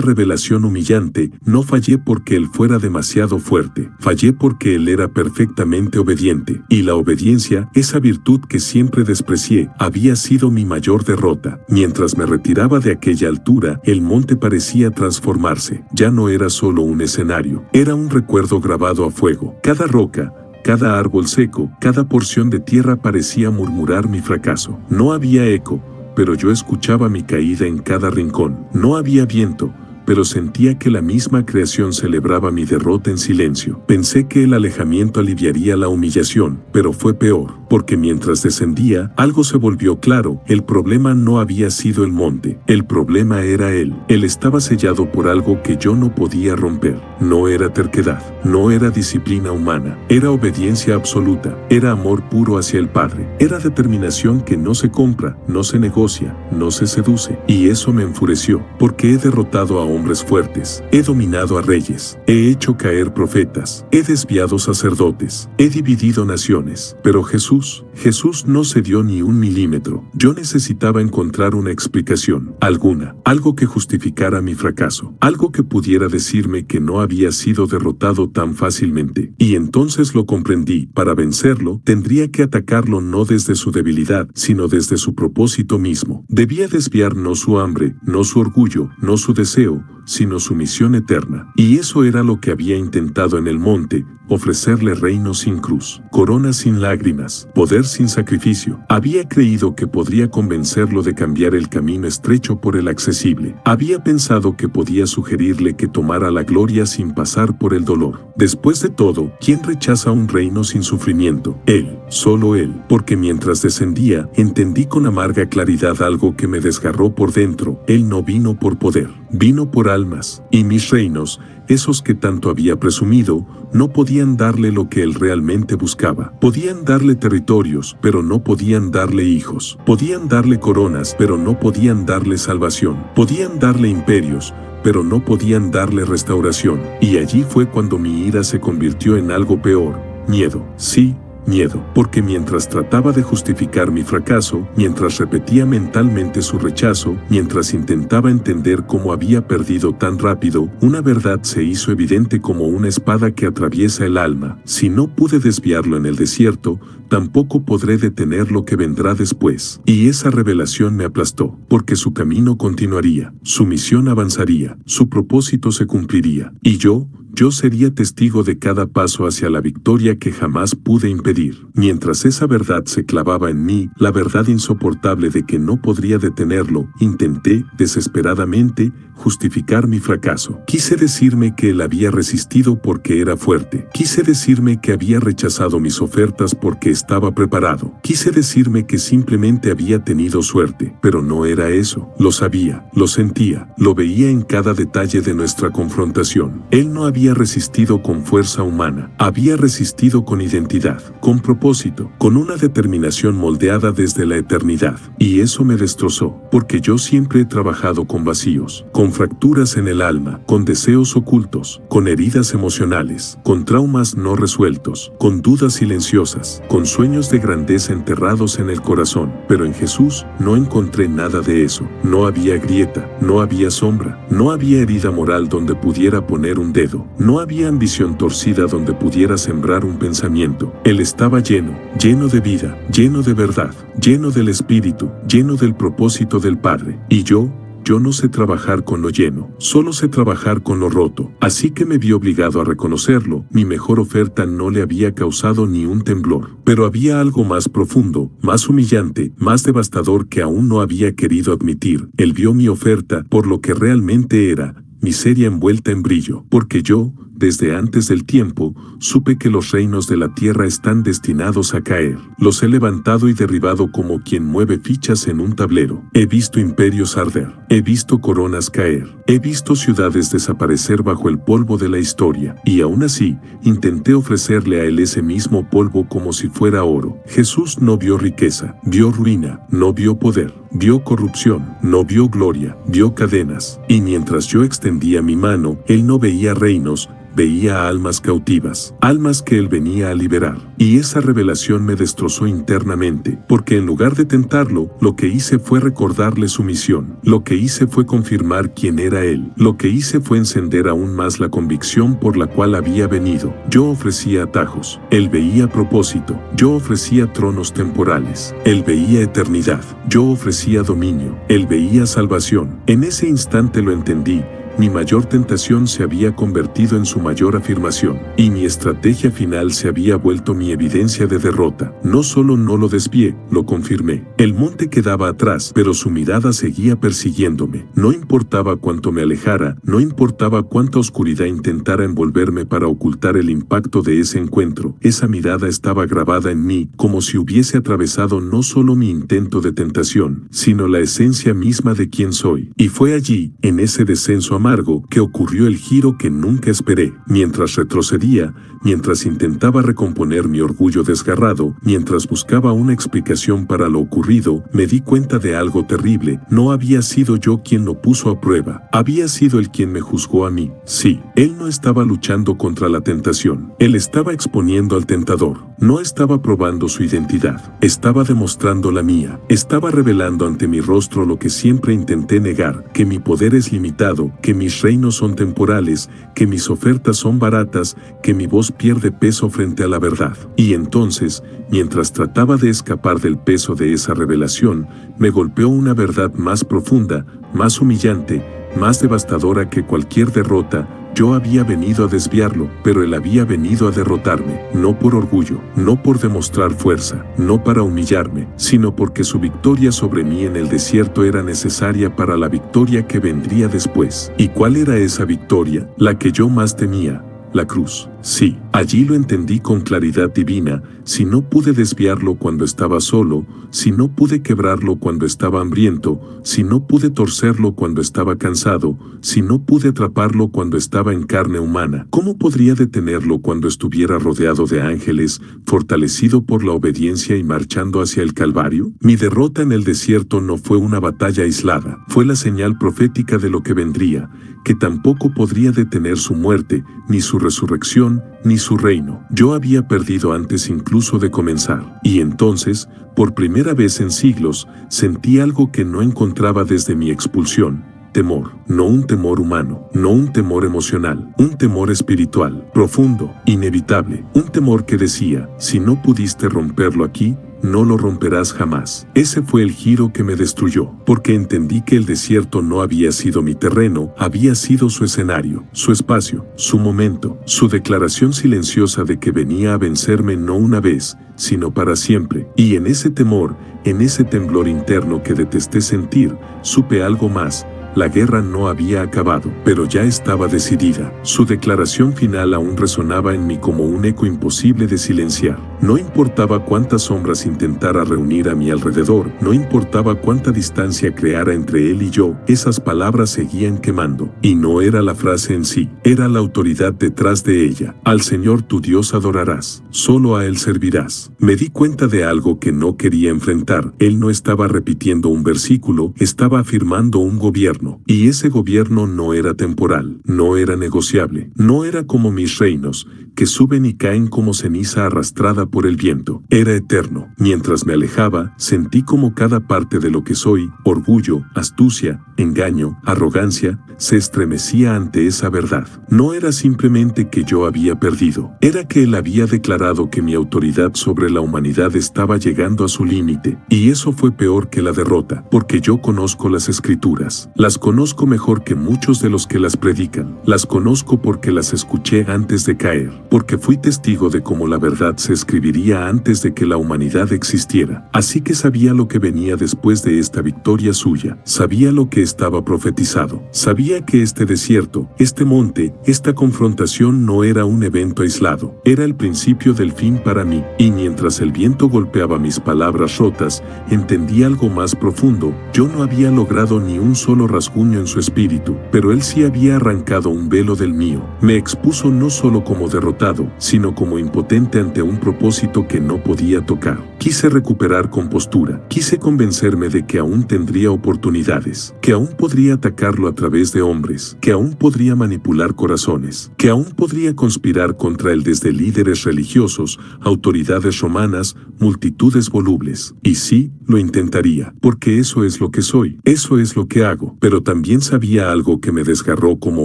revelación humillante. No fallé porque él fuera demasiado fuerte, fallé porque él era perfectamente obediente. Y la obediencia, esa virtud que siempre desprecié, había sido mi mayor derrota. Mientras me retiraba de aquella altura, el monte parecía transformarse. Ya no era solo un escenario, era un recuerdo grabado a fuego. Cada roca, cada árbol seco, cada porción de tierra parecía murmurar mi fracaso. No había eco, pero yo escuchaba mi caída en cada rincón. No había viento, pero sentía que la misma creación celebraba mi derrota en silencio. Pensé que el alejamiento aliviaría la humillación, pero fue peor, porque mientras descendía, algo se volvió claro. El problema no había sido el monte, el problema era él. Él estaba sellado por algo que yo no podía romper. No era terquedad, no era disciplina humana, era obediencia absoluta, era amor puro hacia el Padre, era determinación que no se compra, no se negocia, no se seduce. Y eso me enfureció, porque he derrotado a hombres fuertes, he dominado a reyes, he hecho caer profetas, he desviado sacerdotes, he dividido naciones. Pero Jesús no cedió ni un milímetro. Yo necesitaba encontrar una explicación, alguna, algo que justificara mi fracaso, algo que pudiera decirme que no había sido derrotado tan fácilmente. Y entonces lo comprendí. Para vencerlo, tendría que atacarlo no desde su debilidad, sino desde su propósito mismo. Debía desviar no su hambre, no su orgullo, no su deseo, sino su misión eterna. Y eso era lo que había intentado en el monte, ofrecerle reino sin cruz, corona sin lágrimas, poder sin sacrificio. Había creído que podría convencerlo de cambiar el camino estrecho por el accesible. Había pensado que podía sugerirle que tomara la gloria sin pasar por el dolor. Después de todo, ¿quién rechaza un reino sin sufrimiento? Él, solo él. Porque mientras descendía, entendí con amarga claridad algo que me desgarró por dentro. Él no vino por poder, vino por almas, y mis reinos, esos que tanto había presumido, no podían darle lo que él realmente buscaba. Podían darle territorios, pero no podían darle hijos. Podían darle coronas, pero no podían darle salvación. Podían darle imperios, pero no podían darle restauración. Y allí fue cuando mi ira se convirtió en algo peor: miedo. Sí, miedo, porque mientras trataba de justificar mi fracaso, mientras repetía mentalmente su rechazo, mientras intentaba entender cómo había perdido tan rápido, una verdad se hizo evidente como una espada que atraviesa el alma: si no pude desviarlo en el desierto, tampoco podré detener lo que vendrá después. Y esa revelación me aplastó, porque su camino continuaría, su misión avanzaría, su propósito se cumpliría, y yo sería testigo de cada paso hacia la victoria que jamás pude impedir. Mientras esa verdad se clavaba en mí, la verdad insoportable de que no podría detenerlo, intenté, desesperadamente, justificar mi fracaso. Quise decirme que él había resistido porque era fuerte. Quise decirme que había rechazado mis ofertas porque estaba preparado. Quise decirme que simplemente había tenido suerte. Pero no era eso. Lo sabía, lo sentía, lo veía en cada detalle de nuestra confrontación. Él no había resistido con fuerza humana. Había resistido con identidad, con propósito, con una determinación moldeada desde la eternidad. Y eso me destrozó, porque yo siempre he trabajado con vacíos, con fracturas en el alma, con deseos ocultos, con heridas emocionales, con traumas no resueltos, con dudas silenciosas, con sueños de grandeza enterrados en el corazón. Pero en Jesús no encontré nada de eso. No había grieta, no había sombra, no había herida moral donde pudiera poner un dedo, no había ambición torcida donde pudiera sembrar un pensamiento. Él estaba lleno, lleno de vida, lleno de verdad, lleno del Espíritu, lleno del propósito del Padre. Y yo no sé trabajar con lo lleno, solo sé trabajar con lo roto. Así que me vi obligado a reconocerlo. Mi mejor oferta no le había causado ni un temblor. Pero había algo más profundo, más humillante, más devastador que aún no había querido admitir. Él vio mi oferta por lo que realmente era: miseria envuelta en brillo. Porque yo, desde antes del tiempo, supe que los reinos de la tierra están destinados a caer. Los he levantado y derribado como quien mueve fichas en un tablero. He visto imperios arder. He visto coronas caer. He visto ciudades desaparecer bajo el polvo de la historia. Y aún así, intenté ofrecerle a él ese mismo polvo como si fuera oro. Jesús no vio riqueza, vio ruina, no vio poder, vio corrupción, no vio gloria, vio cadenas. Y mientras yo extendía mi mano, él no veía reinos, veía almas cautivas, almas que él venía a liberar. Y esa revelación me destrozó internamente, porque en lugar de tentarlo, lo que hice fue recordarle su misión. Lo que hice fue confirmar quién era él. Lo que hice fue encender aún más la convicción por la cual había venido. Yo ofrecía atajos. Él veía propósito. Yo ofrecía tronos temporales. Él veía eternidad. Yo ofrecía dominio. Él veía salvación. En ese instante lo entendí. Mi mayor tentación se había convertido en su mayor afirmación, y mi estrategia final se había vuelto mi evidencia de derrota. No solo no lo desvié, lo confirmé. El monte quedaba atrás, pero su mirada seguía persiguiéndome. No importaba cuánto me alejara, no importaba cuánta oscuridad intentara envolverme para ocultar el impacto de ese encuentro. Esa mirada estaba grabada en mí, como si hubiese atravesado no solo mi intento de tentación, sino la esencia misma de quién soy. Y fue allí, en ese descenso amargo, que ocurrió el giro que nunca esperé. Mientras retrocedía, mientras intentaba recomponer mi orgullo desgarrado, mientras buscaba una explicación para lo ocurrido, me di cuenta de algo terrible. No había sido yo quien lo puso a prueba. Había sido él quien me juzgó a mí. Sí, él no estaba luchando contra la tentación. Él estaba exponiendo al tentador. No estaba probando su identidad. Estaba demostrando la mía. Estaba revelando ante mi rostro lo que siempre intenté negar: que mi poder es limitado, que mis reinos son temporales, que mis ofertas son baratas, que mi voz pierde peso frente a la verdad. Y entonces, mientras trataba de escapar del peso de esa revelación, me golpeó una verdad más profunda, más humillante, más devastadora que cualquier derrota. Yo había venido a desviarlo, pero él había venido a derrotarme, no por orgullo, no por demostrar fuerza, no para humillarme, sino porque su victoria sobre mí en el desierto era necesaria para la victoria que vendría después. ¿Y cuál era esa victoria? La que yo más temía: la cruz. Sí, allí lo entendí con claridad divina. Si no pude desviarlo cuando estaba solo, si no pude quebrarlo cuando estaba hambriento, si no pude torcerlo cuando estaba cansado, si no pude atraparlo cuando estaba en carne humana, ¿cómo podría detenerlo cuando estuviera rodeado de ángeles, fortalecido por la obediencia y marchando hacia el Calvario? Mi derrota en el desierto no fue una batalla aislada, fue la señal profética de lo que vendría, que tampoco podría detener su muerte, ni su resurrección, ni su reino. Yo había perdido antes incluso de comenzar. Y entonces, por primera vez en siglos, sentí algo que no encontraba desde mi expulsión. Temor, no un temor humano, no un temor emocional, un temor espiritual, profundo, inevitable, un temor que decía, si no pudiste romperlo aquí, no lo romperás jamás. Ese fue el giro que me destruyó, porque entendí que el desierto no había sido mi terreno, había sido su escenario, su espacio, su momento, su declaración silenciosa de que venía a vencerme no una vez, sino para siempre. Y en ese temor, en ese temblor interno que detesté sentir, supe algo más. La guerra no había acabado, pero ya estaba decidida. Su declaración final aún resonaba en mí como un eco imposible de silenciar. No importaba cuántas sombras intentara reunir a mi alrededor, no importaba cuánta distancia creara entre él y yo, esas palabras seguían quemando. Y no era la frase en sí, era la autoridad detrás de ella. Al Señor tu Dios adorarás, solo a Él servirás. Me di cuenta de algo que no quería enfrentar. Él no estaba repitiendo un versículo, estaba afirmando un gobierno. Y ese gobierno no era temporal, no era negociable, no era como mis reinos, que suben y caen como ceniza arrastrada por el viento. Era eterno. Mientras me alejaba, sentí como cada parte de lo que soy, orgullo, astucia, engaño, arrogancia, se estremecía ante esa verdad. No era simplemente que yo había perdido, era que Él había declarado que mi autoridad sobre la humanidad estaba llegando a su límite, y eso fue peor que la derrota, porque yo conozco las Escrituras. Las conozco mejor que muchos de los que las predican. Las conozco porque las escuché antes de caer, porque fui testigo de cómo la verdad se escribiría antes de que la humanidad existiera. Así que sabía lo que venía después de esta victoria suya. Sabía lo que estaba profetizado. Sabía que este desierto, este monte, esta confrontación no era un evento aislado. Era el principio del fin para mí. Y mientras el viento golpeaba mis palabras rotas, entendí algo más profundo. Yo no había logrado ni un solo rasguño en su espíritu, pero Él sí había arrancado un velo del mío. Me expuso no solo como derrotado, sino como impotente ante un propósito que no podía tocar. Quise recuperar compostura, quise convencerme de que aún tendría oportunidades, que aún podría atacarlo a través de hombres, que aún podría manipular corazones, que aún podría conspirar contra él desde líderes religiosos, autoridades romanas, multitudes volubles. Y sí, lo intentaría, porque eso es lo que soy, eso es lo que hago. Pero también sabía algo que me desgarró como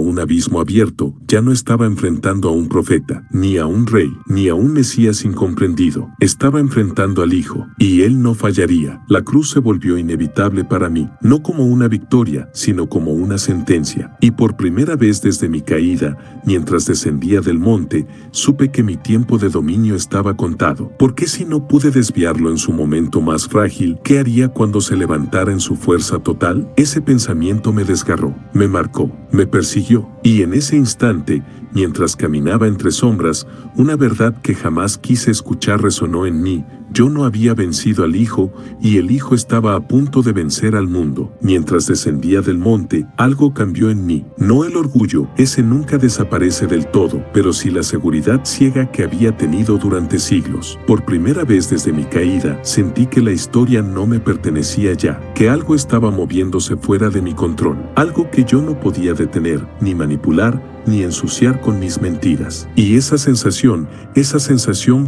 un abismo abierto. Ya no estaba enfrentando a un profeta, ni a un rey, ni a un Mesías incomprendido. Estaba enfrentando al Hijo, y Él no fallaría. La cruz se volvió inevitable para mí, no como una victoria, sino como una sentencia. Y por primera vez desde mi caída, mientras descendía del monte, supe que mi tiempo de dominio estaba contado. Porque si no pude desviarlo en su momento más frágil, ¿qué haría cuando se levantara en su fuerza total? Ese pensamiento me desgarró, me marcó, me persiguió. Y en ese instante, mientras caminaba entre sombras, una verdad que jamás quise escuchar resonó en mí. Yo no había vencido al Hijo, y el Hijo estaba a punto de vencer al mundo. Mientras descendía del monte, algo cambió en mí. No el orgullo, ese nunca desaparece del todo, pero sí la seguridad ciega que había tenido durante siglos. Por primera vez desde mi caída, sentí que la historia no me pertenecía ya, que algo estaba moviéndose fuera de mi control, algo que yo no podía detener, ni manipular, ni ensuciar con mis mentiras. Y esa sensación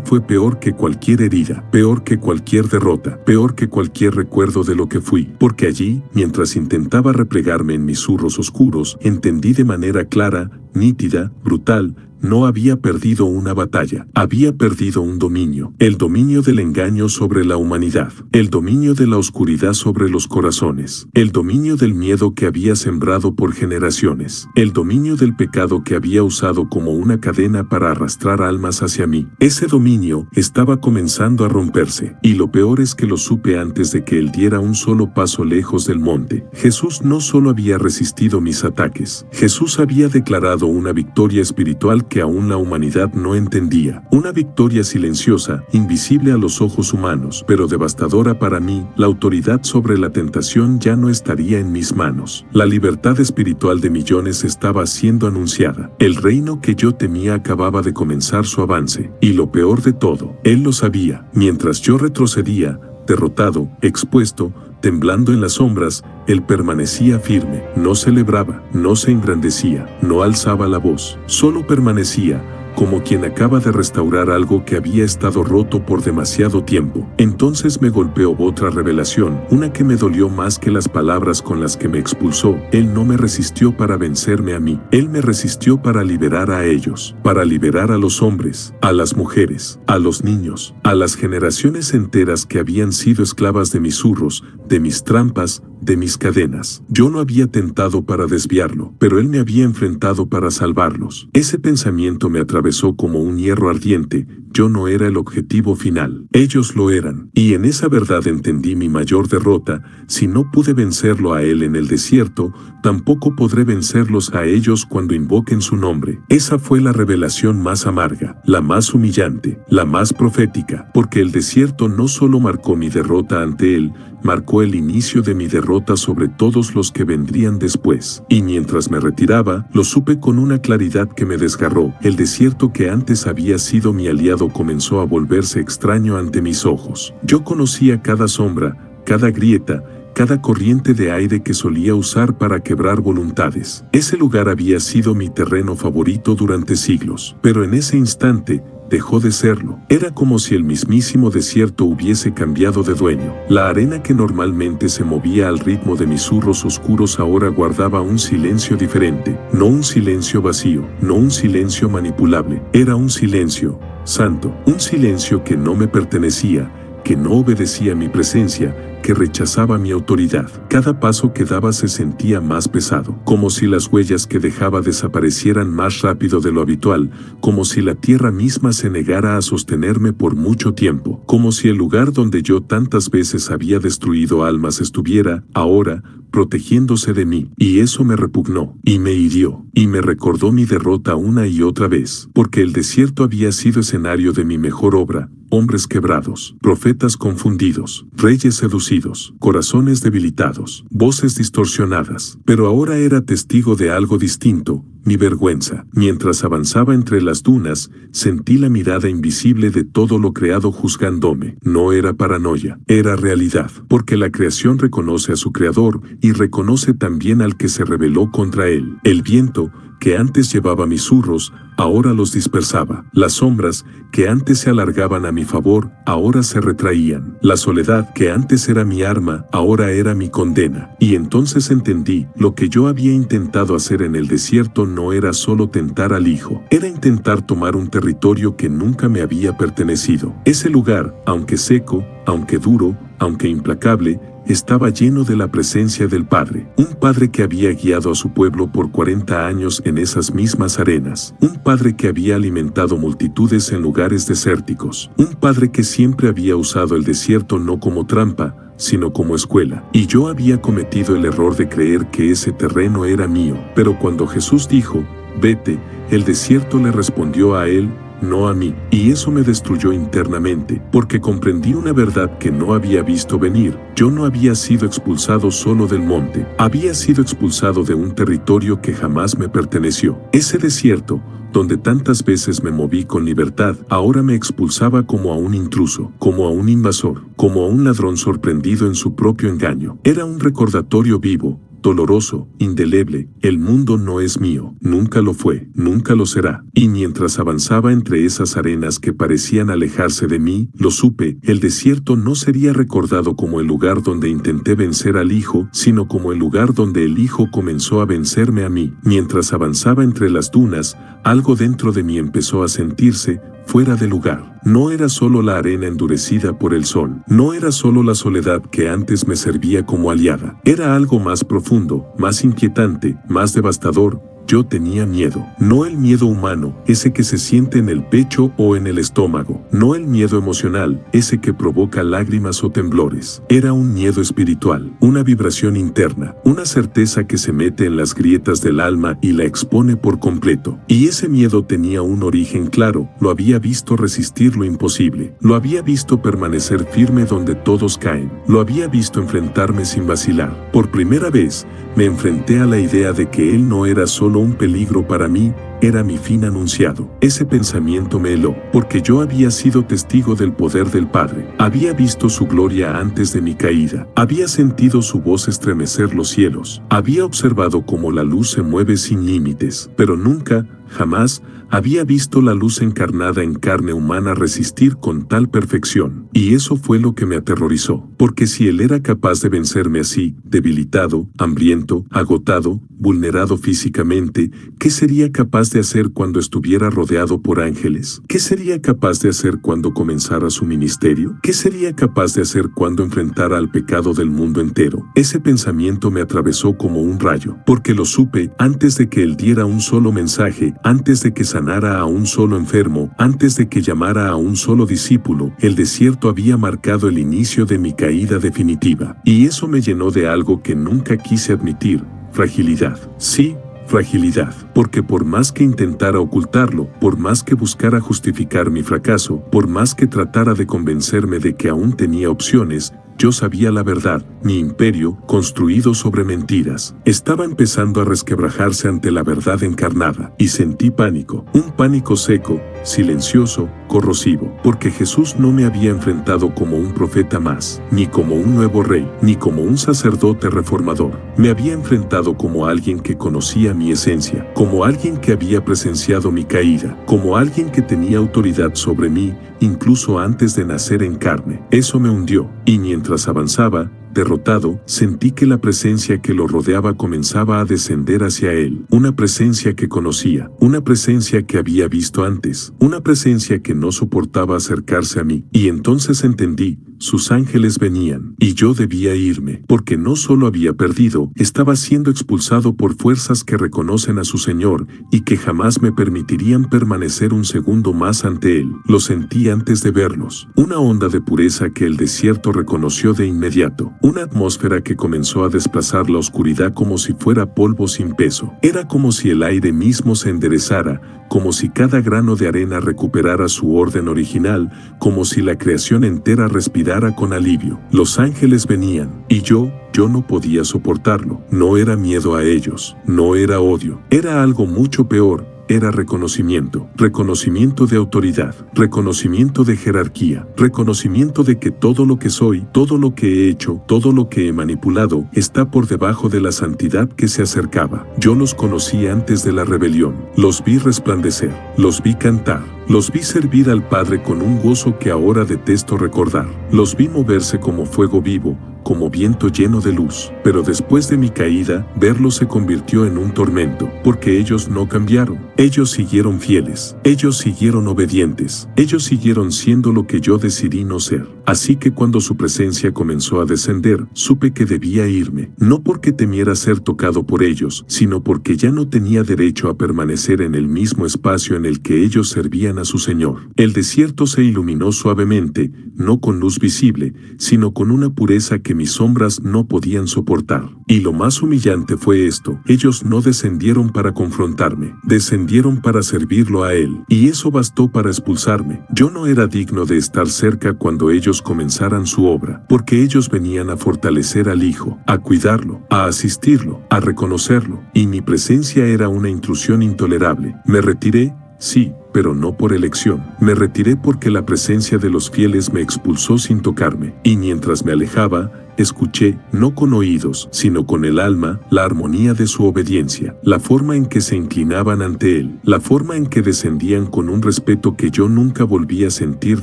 fue peor que cualquier herida, peor que cualquier derrota, peor que cualquier recuerdo de lo que fui. Porque allí, mientras intentaba replegarme en mis zurros oscuros, entendí de manera clara, nítida, brutal, no había perdido una batalla, había perdido un dominio, el dominio del engaño sobre la humanidad, el dominio de la oscuridad sobre los corazones, el dominio del miedo que había sembrado por generaciones, el dominio del pecado que había usado como una cadena para arrastrar almas hacia mí. Ese dominio estaba comenzando a romperse, y lo peor es que lo supe antes de que Él diera un solo paso lejos del monte. Jesús no solo había resistido mis ataques, Jesús había declarado una victoria espiritual que aún la humanidad no entendía. Una victoria silenciosa, invisible a los ojos humanos, pero devastadora para mí. La autoridad sobre la tentación ya no estaría en mis manos. La libertad espiritual de millones estaba siendo anunciada. El reino que yo temía acababa de comenzar su avance. Y lo peor de todo, él lo sabía. Mientras yo retrocedía, derrotado, expuesto, temblando en las sombras, él permanecía firme. No celebraba, no se engrandecía, no alzaba la voz. Solo permanecía, como quien acaba de restaurar algo que había estado roto por demasiado tiempo. Entonces me golpeó otra revelación, una que me dolió más que las palabras con las que me expulsó. Él no me resistió para vencerme a mí. Él me resistió para liberar a ellos, para liberar a los hombres, a las mujeres, a los niños, a las generaciones enteras que habían sido esclavas de mis zurros, de mis trampas, de mis cadenas. Yo lo había tentado para desviarlo, pero él me había enfrentado para salvarlos. Ese pensamiento me atravesó como un hierro ardiente. Yo no era el objetivo final, ellos lo eran. Y en esa verdad entendí mi mayor derrota. Si no pude vencerlo a él en el desierto, tampoco podré vencerlos a ellos cuando invoquen su nombre. Esa fue la revelación más amarga, la más humillante, la más profética, porque el desierto no solo marcó mi derrota ante él, marcó el inicio de mi derrota sobre todos los que vendrían después. Y mientras me retiraba, lo supe con una claridad que me desgarró. El desierto que antes había sido mi aliado comenzó a volverse extraño ante mis ojos. Yo conocía cada sombra, cada grieta, cada corriente de aire que solía usar para quebrar voluntades. Ese lugar había sido mi terreno favorito durante siglos, pero en ese instante, dejó de serlo. Era como si el mismísimo desierto hubiese cambiado de dueño. La arena que normalmente se movía al ritmo de mis zurros oscuros ahora guardaba un silencio diferente. No un silencio vacío, no un silencio manipulable. Era un silencio santo, un silencio que no me pertenecía, que no obedecía a mi presencia, que rechazaba mi autoridad. Cada paso que daba se sentía más pesado, como si las huellas que dejaba desaparecieran más rápido de lo habitual, como si la tierra misma se negara a sostenerme por mucho tiempo, como si el lugar donde yo tantas veces había destruido almas estuviera, ahora, protegiéndose de mí. Y eso me repugnó, y me hirió, y me recordó mi derrota una y otra vez, porque el desierto había sido escenario de mi mejor obra. Hombres quebrados, profetas confundidos, reyes seducidos, corazones debilitados, voces distorsionadas. Pero ahora era testigo de algo distinto, mi vergüenza. Mientras avanzaba entre las dunas, sentí la mirada invisible de todo lo creado juzgándome. No era paranoia, era realidad, porque la creación reconoce a su creador y reconoce también al que se rebeló contra él. El viento, que antes llevaba mis zurros, ahora los dispersaba. Las sombras, que antes se alargaban a mi favor, ahora se retraían. La soledad, que antes era mi arma, ahora era mi condena. Y entonces entendí, lo que yo había intentado hacer en el desierto no era solo tentar al Hijo, era intentar tomar un territorio que nunca me había pertenecido. Ese lugar, aunque seco, aunque duro, aunque implacable, estaba lleno de la presencia del Padre, un Padre que había guiado a su pueblo por 40 años en esas mismas arenas, un Padre que había alimentado multitudes en lugares desérticos, un Padre que siempre había usado el desierto no como trampa, sino como escuela. Y yo había cometido el error de creer que ese terreno era mío. Pero cuando Jesús dijo, vete, el desierto le respondió a él, no a mí. Y eso me destruyó internamente, porque comprendí una verdad que no había visto venir. Yo no había sido expulsado solo del monte, había sido expulsado de un territorio que jamás me perteneció. Ese desierto, donde tantas veces me moví con libertad, ahora me expulsaba como a un intruso, como a un invasor, como a un ladrón sorprendido en su propio engaño. Era un recordatorio vivo, doloroso, indeleble. El mundo no es mío, nunca lo fue, nunca lo será. Y mientras avanzaba entre esas arenas que parecían alejarse de mí, lo supe, el desierto no sería recordado como el lugar donde intenté vencer al Hijo, sino como el lugar donde el Hijo comenzó a vencerme a mí. Mientras avanzaba entre las dunas, algo dentro de mí empezó a sentirse fuera de lugar. No era solo la arena endurecida por el sol, no era solo la soledad que antes me servía como aliada. Era algo más profundo, más inquietante, más devastador, Yo tenía miedo, no el miedo humano, ese que se siente en el pecho o en el estómago, no el miedo emocional, ese que provoca lágrimas o temblores. Era un miedo espiritual, una vibración interna, una certeza que se mete en las grietas del alma y la expone por completo. Y ese miedo tenía un origen claro, lo había visto resistir lo imposible, lo había visto permanecer firme donde todos caen, lo había visto enfrentarme sin vacilar. Por primera vez, me enfrenté a la idea de que él no era solo un peligro para mí, era mi fin anunciado. Ese pensamiento me heló, porque yo había sido testigo del poder del Padre. Había visto su gloria antes de mi caída. Había sentido su voz estremecer los cielos. Había observado cómo la luz se mueve sin límites, pero nunca, jamás, había visto la luz encarnada en carne humana resistir con tal perfección. Y eso fue lo que me aterrorizó, porque si él era capaz de vencerme así, debilitado, hambriento, agotado, vulnerado físicamente, ¿qué sería capaz de hacer cuando estuviera rodeado por ángeles? ¿Qué sería capaz de hacer cuando comenzara su ministerio? ¿Qué sería capaz de hacer cuando enfrentara al pecado del mundo entero? Ese pensamiento me atravesó como un rayo, porque lo supe antes de que él diera un solo mensaje, antes de que sanara a un solo enfermo, antes de que llamara a un solo discípulo. El desierto había marcado el inicio de mi caída definitiva. Y eso me llenó de algo que nunca quise admitir: fragilidad. Sí, fragilidad, porque por más que intentara ocultarlo, por más que buscara justificar mi fracaso, por más que tratara de convencerme de que aún tenía opciones, yo sabía la verdad. Mi imperio, construido sobre mentiras, estaba empezando a resquebrajarse ante la verdad encarnada, y sentí pánico, un pánico seco, silencioso, corrosivo, porque Jesús no me había enfrentado como un profeta más, ni como un nuevo rey, ni como un sacerdote reformador. Me había enfrentado como alguien que conocía mi esencia, como alguien que había presenciado mi caída, como alguien que tenía autoridad sobre mí, incluso antes de nacer en carne. Eso me hundió, y mientras avanzaba, derrotado, sentí que la presencia que lo rodeaba comenzaba a descender hacia él. Una presencia que conocía, una presencia que había visto antes, una presencia que no soportaba acercarse a mí. Y entonces entendí, sus ángeles venían, y yo debía irme, porque no solo había perdido, estaba siendo expulsado por fuerzas que reconocen a su Señor, y que jamás me permitirían permanecer un segundo más ante él. Lo sentí antes de verlos, una onda de pureza que el desierto reconoció de inmediato. Una atmósfera que comenzó a desplazar la oscuridad como si fuera polvo sin peso. Era como si el aire mismo se enderezara, como si cada grano de arena recuperara su orden original, como si la creación entera respirara con alivio. Los ángeles venían, y yo no podía soportarlo. No era miedo a ellos, no era odio, era algo mucho peor. Era reconocimiento, reconocimiento de autoridad, reconocimiento de jerarquía, reconocimiento de que todo lo que soy, todo lo que he hecho, todo lo que he manipulado, está por debajo de la santidad que se acercaba. Yo los conocí antes de la rebelión, los vi resplandecer, los vi cantar, los vi servir al Padre con un gozo que ahora detesto recordar, los vi moverse como fuego vivo, como viento lleno de luz. Pero después de mi caída, verlos se convirtió en un tormento, porque ellos no cambiaron. Ellos siguieron fieles, ellos siguieron obedientes, ellos siguieron siendo lo que yo decidí no ser. Así que cuando su presencia comenzó a descender, supe que debía irme, no porque temiera ser tocado por ellos, sino porque ya no tenía derecho a permanecer en el mismo espacio en el que ellos servían a su Señor. El desierto se iluminó suavemente, no con luz visible, sino con una pureza que mis sombras no podían soportar. Y lo más humillante fue esto: ellos no descendieron para confrontarme, descendieron para servirlo a Él. Y eso bastó para expulsarme. Yo no era digno de estar cerca cuando ellos comenzaran su obra, porque ellos venían a fortalecer al Hijo, a cuidarlo, a asistirlo, a reconocerlo, y mi presencia era una intrusión intolerable. Me retiré, sí, pero no por elección. Me retiré porque la presencia de los fieles me expulsó sin tocarme, y mientras me alejaba, escuché, no con oídos, sino con el alma, la armonía de su obediencia, la forma en que se inclinaban ante Él, la forma en que descendían con un respeto que yo nunca volví a sentir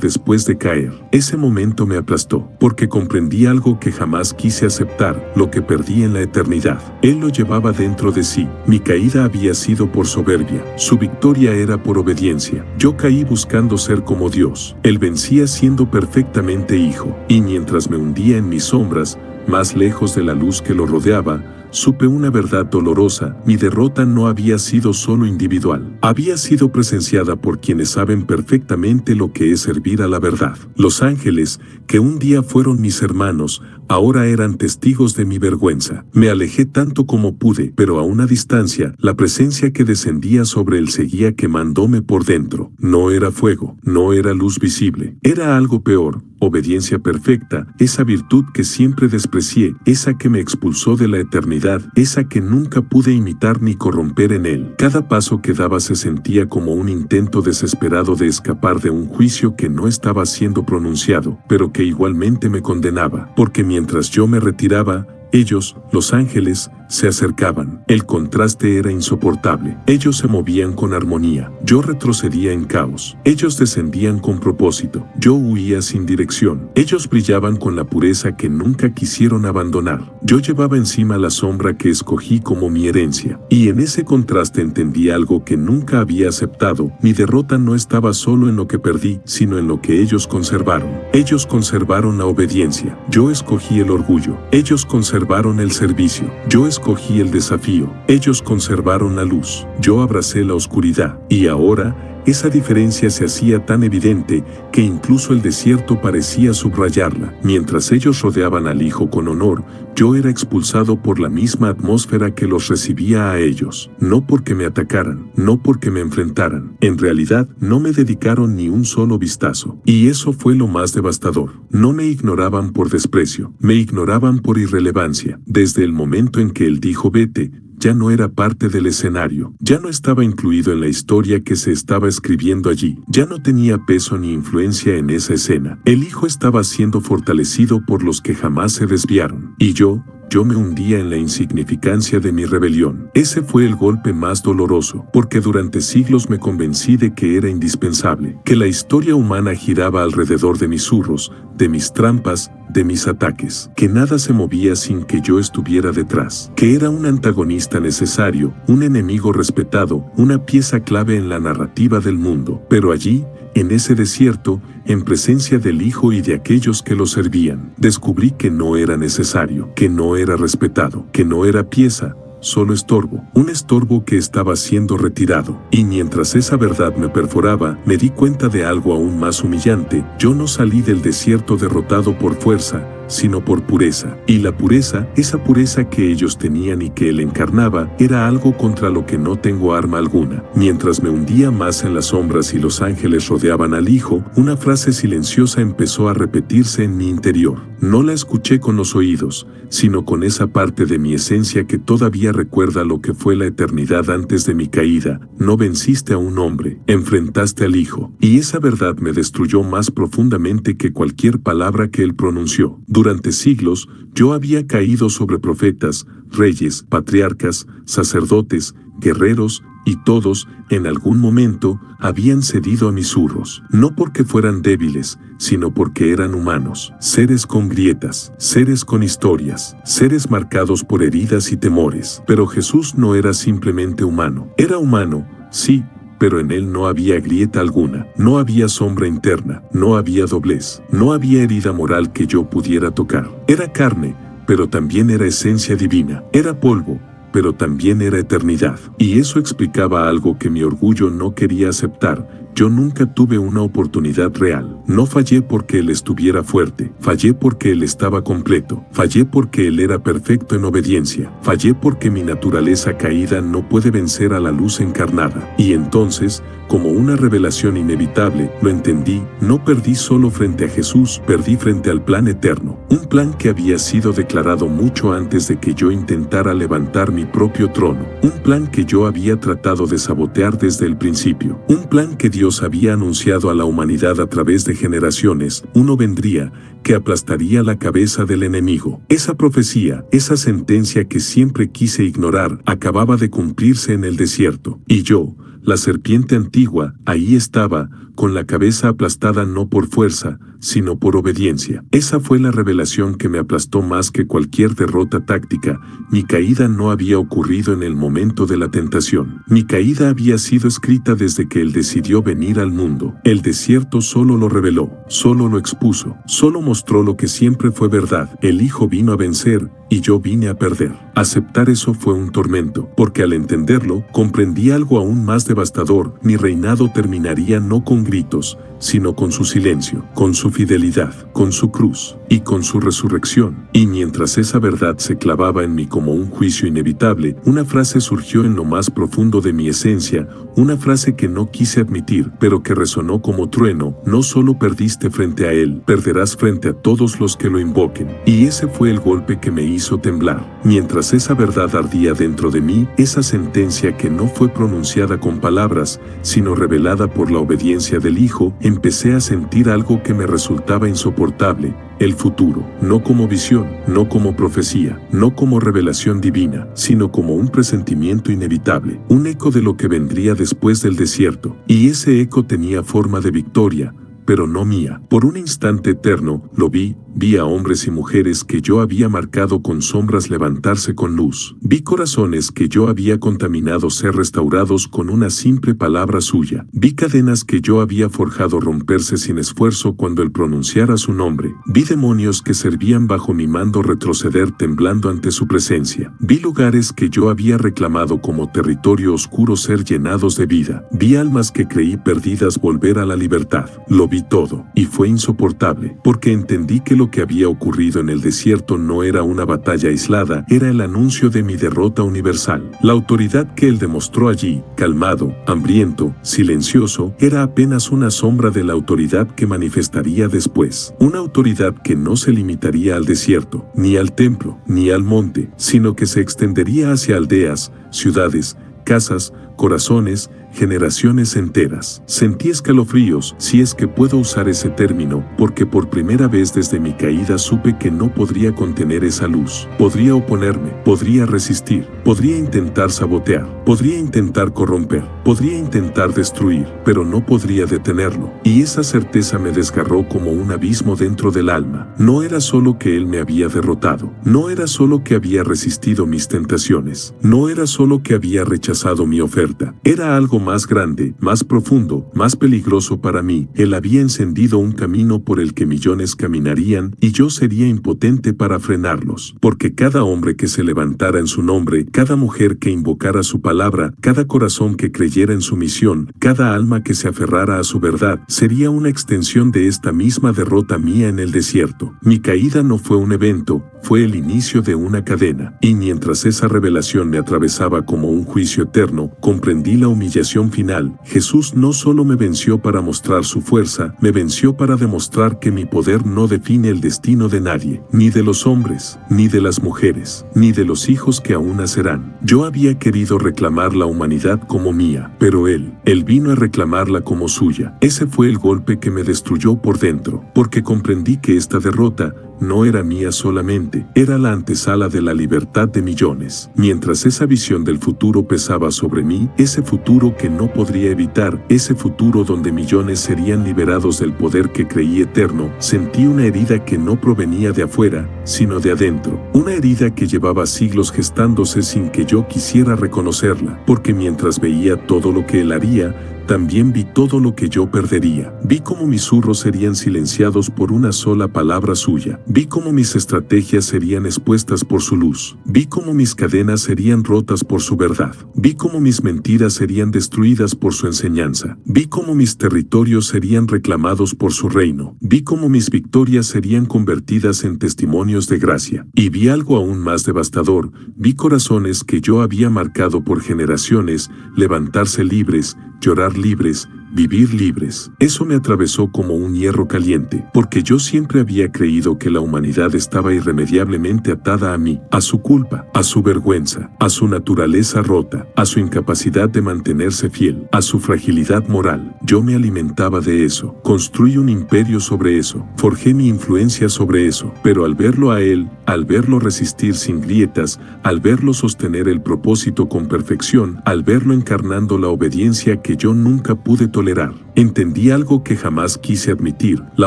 después de caer. Ese momento me aplastó, porque comprendí algo que jamás quise aceptar, lo que perdí en la eternidad. Él lo llevaba dentro de sí. Mi caída había sido por soberbia, su victoria era por obediencia. Yo caí buscando ser como Dios. Él vencía siendo perfectamente hijo, y mientras me hundía en mis sombras, más lejos de la luz que lo rodeaba, supe una verdad dolorosa: mi derrota no había sido solo individual, había sido presenciada por quienes saben perfectamente lo que es servir a la verdad. Los ángeles, que un día fueron mis hermanos, ahora eran testigos de mi vergüenza. Me alejé tanto como pude, pero a una distancia, la presencia que descendía sobre él seguía quemándome por dentro. No era fuego, no era luz visible, era algo peor: obediencia perfecta, esa virtud que siempre desprecié, esa que me expulsó de la eternidad, esa que nunca pude imitar ni corromper en él. Cada paso que daba se sentía como un intento desesperado de escapar de un juicio que no estaba siendo pronunciado, pero que igualmente me condenaba, porque mientras yo me retiraba, ellos, los ángeles, se acercaban. El contraste era insoportable. Ellos se movían con armonía. Yo retrocedía en caos. Ellos descendían con propósito. Yo huía sin dirección. Ellos brillaban con la pureza que nunca quisieron abandonar. Yo llevaba encima la sombra que escogí como mi herencia. Y en ese contraste entendí algo que nunca había aceptado: mi derrota no estaba solo en lo que perdí, sino en lo que ellos conservaron. Ellos conservaron la obediencia. Yo escogí el orgullo. Ellos conservaron el servicio. Yo escogí el desafío. Ellos conservaron la luz. Yo abracé la oscuridad. Y ahora, esa diferencia se hacía tan evidente que incluso el desierto parecía subrayarla. Mientras ellos rodeaban al Hijo con honor, yo era expulsado por la misma atmósfera que los recibía a ellos. No porque me atacaran, no porque me enfrentaran. En realidad, no me dedicaron ni un solo vistazo. Y eso fue lo más devastador. No me ignoraban por desprecio, me ignoraban por irrelevancia. Desde el momento en que él dijo vete, ya no era parte del escenario, ya no estaba incluido en la historia que se estaba escribiendo allí, ya no tenía peso ni influencia en esa escena. El Hijo estaba siendo fortalecido por los que jamás se desviaron, y yo me hundía en la insignificancia de mi rebelión. Ese fue el golpe más doloroso, porque durante siglos me convencí de que era indispensable, que la historia humana giraba alrededor de mis zurros, de mis trampas, de mis ataques, que nada se movía sin que yo estuviera detrás, que era un antagonista necesario, un enemigo respetado, una pieza clave en la narrativa del mundo. Pero allí, en ese desierto, en presencia del Hijo y de aquellos que lo servían, descubrí que no era necesario, que no era respetado, que no era pieza, solo estorbo, un estorbo que estaba siendo retirado. Y mientras esa verdad me perforaba, me di cuenta de algo aún más humillante: yo no salí del desierto derrotado por fuerza, sino por pureza. Y la pureza, esa pureza que ellos tenían y que él encarnaba, era algo contra lo que no tengo arma alguna. Mientras me hundía más en las sombras y los ángeles rodeaban al Hijo, una frase silenciosa empezó a repetirse en mi interior. No la escuché con los oídos, sino con esa parte de mi esencia que todavía recuerda lo que fue la eternidad antes de mi caída. No venciste a un hombre, enfrentaste al Hijo. Y esa verdad me destruyó más profundamente que cualquier palabra que él pronunció. Durante siglos, yo había caído sobre profetas, reyes, patriarcas, sacerdotes, guerreros, y todos, en algún momento, habían cedido a mis zurros. No porque fueran débiles, sino porque eran humanos, seres con grietas, seres con historias, seres marcados por heridas y temores. Pero Jesús no era simplemente humano. Era humano, sí, pero en él no había grieta alguna, no había sombra interna, no había doblez, no había herida moral que yo pudiera tocar. Era carne, pero también era esencia divina. Era polvo, pero también era eternidad. Y eso explicaba algo que mi orgullo no quería aceptar. Yo nunca tuve una oportunidad real. No fallé porque él estuviera fuerte. Fallé porque él estaba completo. Fallé porque él era perfecto en obediencia. Fallé porque mi naturaleza caída no puede vencer a la luz encarnada. Y entonces, como una revelación inevitable, lo entendí: no perdí solo frente a Jesús, perdí frente al plan eterno. Un plan que había sido declarado mucho antes de que yo intentara levantar mi propio trono. Un plan que yo había tratado de sabotear desde el principio. Un plan que Dios había anunciado a la humanidad a través de generaciones. Uno vendría que aplastaría la cabeza del enemigo. Esa profecía, esa sentencia que siempre quise ignorar, acababa de cumplirse en el desierto. Y yo, la serpiente antigua, ahí estaba, con la cabeza aplastada no por fuerza, sino por obediencia. Esa fue la revelación que me aplastó más que cualquier derrota táctica. Mi caída no había ocurrido en el momento de la tentación. Mi caída había sido escrita desde que Él decidió venir al mundo. El desierto solo lo reveló, solo lo expuso, solo mostró lo que siempre fue verdad. El Hijo vino a vencer y yo vine a perder. Aceptar eso fue un tormento, porque al entenderlo, comprendí algo aún más devastador. Mi reinado terminaría no con gritos, sino con su silencio, con su fidelidad, con su cruz y con su resurrección. Y mientras esa verdad se clavaba en mí como un juicio inevitable, una frase surgió en lo más profundo de mi esencia, una frase que no quise admitir, pero que resonó como trueno: no solo perdiste frente a Él, perderás frente a todos los que lo invoquen. Y ese fue el golpe que me hizo temblar. Mientras esa verdad ardía dentro de mí, esa sentencia que no fue pronunciada con palabras, sino revelada por la obediencia del Hijo, empecé a sentir algo que me resultaba insoportable: el futuro, no como visión, no como profecía, no como revelación divina, sino como un presentimiento inevitable, un eco de lo que vendría después del desierto. Y ese eco tenía forma de victoria, pero no mía. Por un instante eterno, lo vi a hombres y mujeres que yo había marcado con sombras levantarse con luz. Vi corazones que yo había contaminado ser restaurados con una simple palabra suya. Vi cadenas que yo había forjado romperse sin esfuerzo cuando Él pronunciara su nombre. Vi demonios que servían bajo mi mando retroceder temblando ante su presencia. Vi lugares que yo había reclamado como territorio oscuro ser llenados de vida. Vi almas que creí perdidas volver a la libertad. Lo vi todo, y fue insoportable, porque entendí que lo que había ocurrido en el desierto no era una batalla aislada, era el anuncio de mi derrota universal. La autoridad que Él demostró allí, calmado, hambriento, silencioso, era apenas una sombra de la autoridad que manifestaría después. Una autoridad que no se limitaría al desierto, ni al templo, ni al monte, sino que se extendería hacia aldeas, ciudades, casas, corazones, generaciones enteras. Sentí escalofríos, si es que puedo usar ese término, porque por primera vez desde mi caída supe que no podría contener esa luz. Podría oponerme, podría resistir, podría intentar sabotear, podría intentar corromper, podría intentar destruir, pero no podría detenerlo. Y esa certeza me desgarró como un abismo dentro del alma. No era solo que Él me había derrotado, no era solo que había resistido mis tentaciones, no era solo que había rechazado mi oferta, era algo más grande, más profundo, más peligroso para mí. Él había encendido un camino por el que millones caminarían y yo sería impotente para frenarlos, porque cada hombre que se levantara en su nombre, cada mujer que invocara su palabra, cada corazón que creyera en su misión, cada alma que se aferrara a su verdad, sería una extensión de esta misma derrota mía en el desierto. Mi caída no fue un evento, fue el inicio de una cadena, y mientras esa revelación me atravesaba como un juicio eterno, comprendí la humillación final. Jesús no solo me venció para mostrar su fuerza, me venció para demostrar que mi poder no define el destino de nadie, ni de los hombres, ni de las mujeres, ni de los hijos que aún nacerán. Yo había querido reclamar la humanidad como mía, pero Él vino a reclamarla como suya. Ese fue el golpe que me destruyó por dentro, porque comprendí que esta derrota no era mía solamente, era la antesala de la libertad de millones. Mientras esa visión del futuro pesaba sobre mí, ese futuro que no podría evitar, ese futuro donde millones serían liberados del poder que creí eterno, sentí una herida que no provenía de afuera, sino de adentro. Una herida que llevaba siglos gestándose sin que yo quisiera reconocerla, porque mientras veía todo lo que Él haría, también vi todo lo que yo perdería. Vi cómo mis zurros serían silenciados por una sola palabra suya. Vi cómo mis estrategias serían expuestas por su luz. Vi cómo mis cadenas serían rotas por su verdad. Vi cómo mis mentiras serían destruidas por su enseñanza. Vi cómo mis territorios serían reclamados por su reino. Vi cómo mis victorias serían convertidas en testimonios de gracia. Y vi algo aún más devastador. Vi corazones que yo había marcado por generaciones levantarse libres, llorar libres, vivir libres. Eso me atravesó como un hierro caliente, porque yo siempre había creído que la humanidad estaba irremediablemente atada a mí, a su culpa, a su vergüenza, a su naturaleza rota, a su incapacidad de mantenerse fiel, a su fragilidad moral. Yo me alimentaba de eso, construí un imperio sobre eso, forjé mi influencia sobre eso, pero al verlo a Él, al verlo resistir sin grietas, al verlo sostener el propósito con perfección, al verlo encarnando la obediencia que yo nunca pude tolerar, tolerar. Entendí algo que jamás quise admitir: la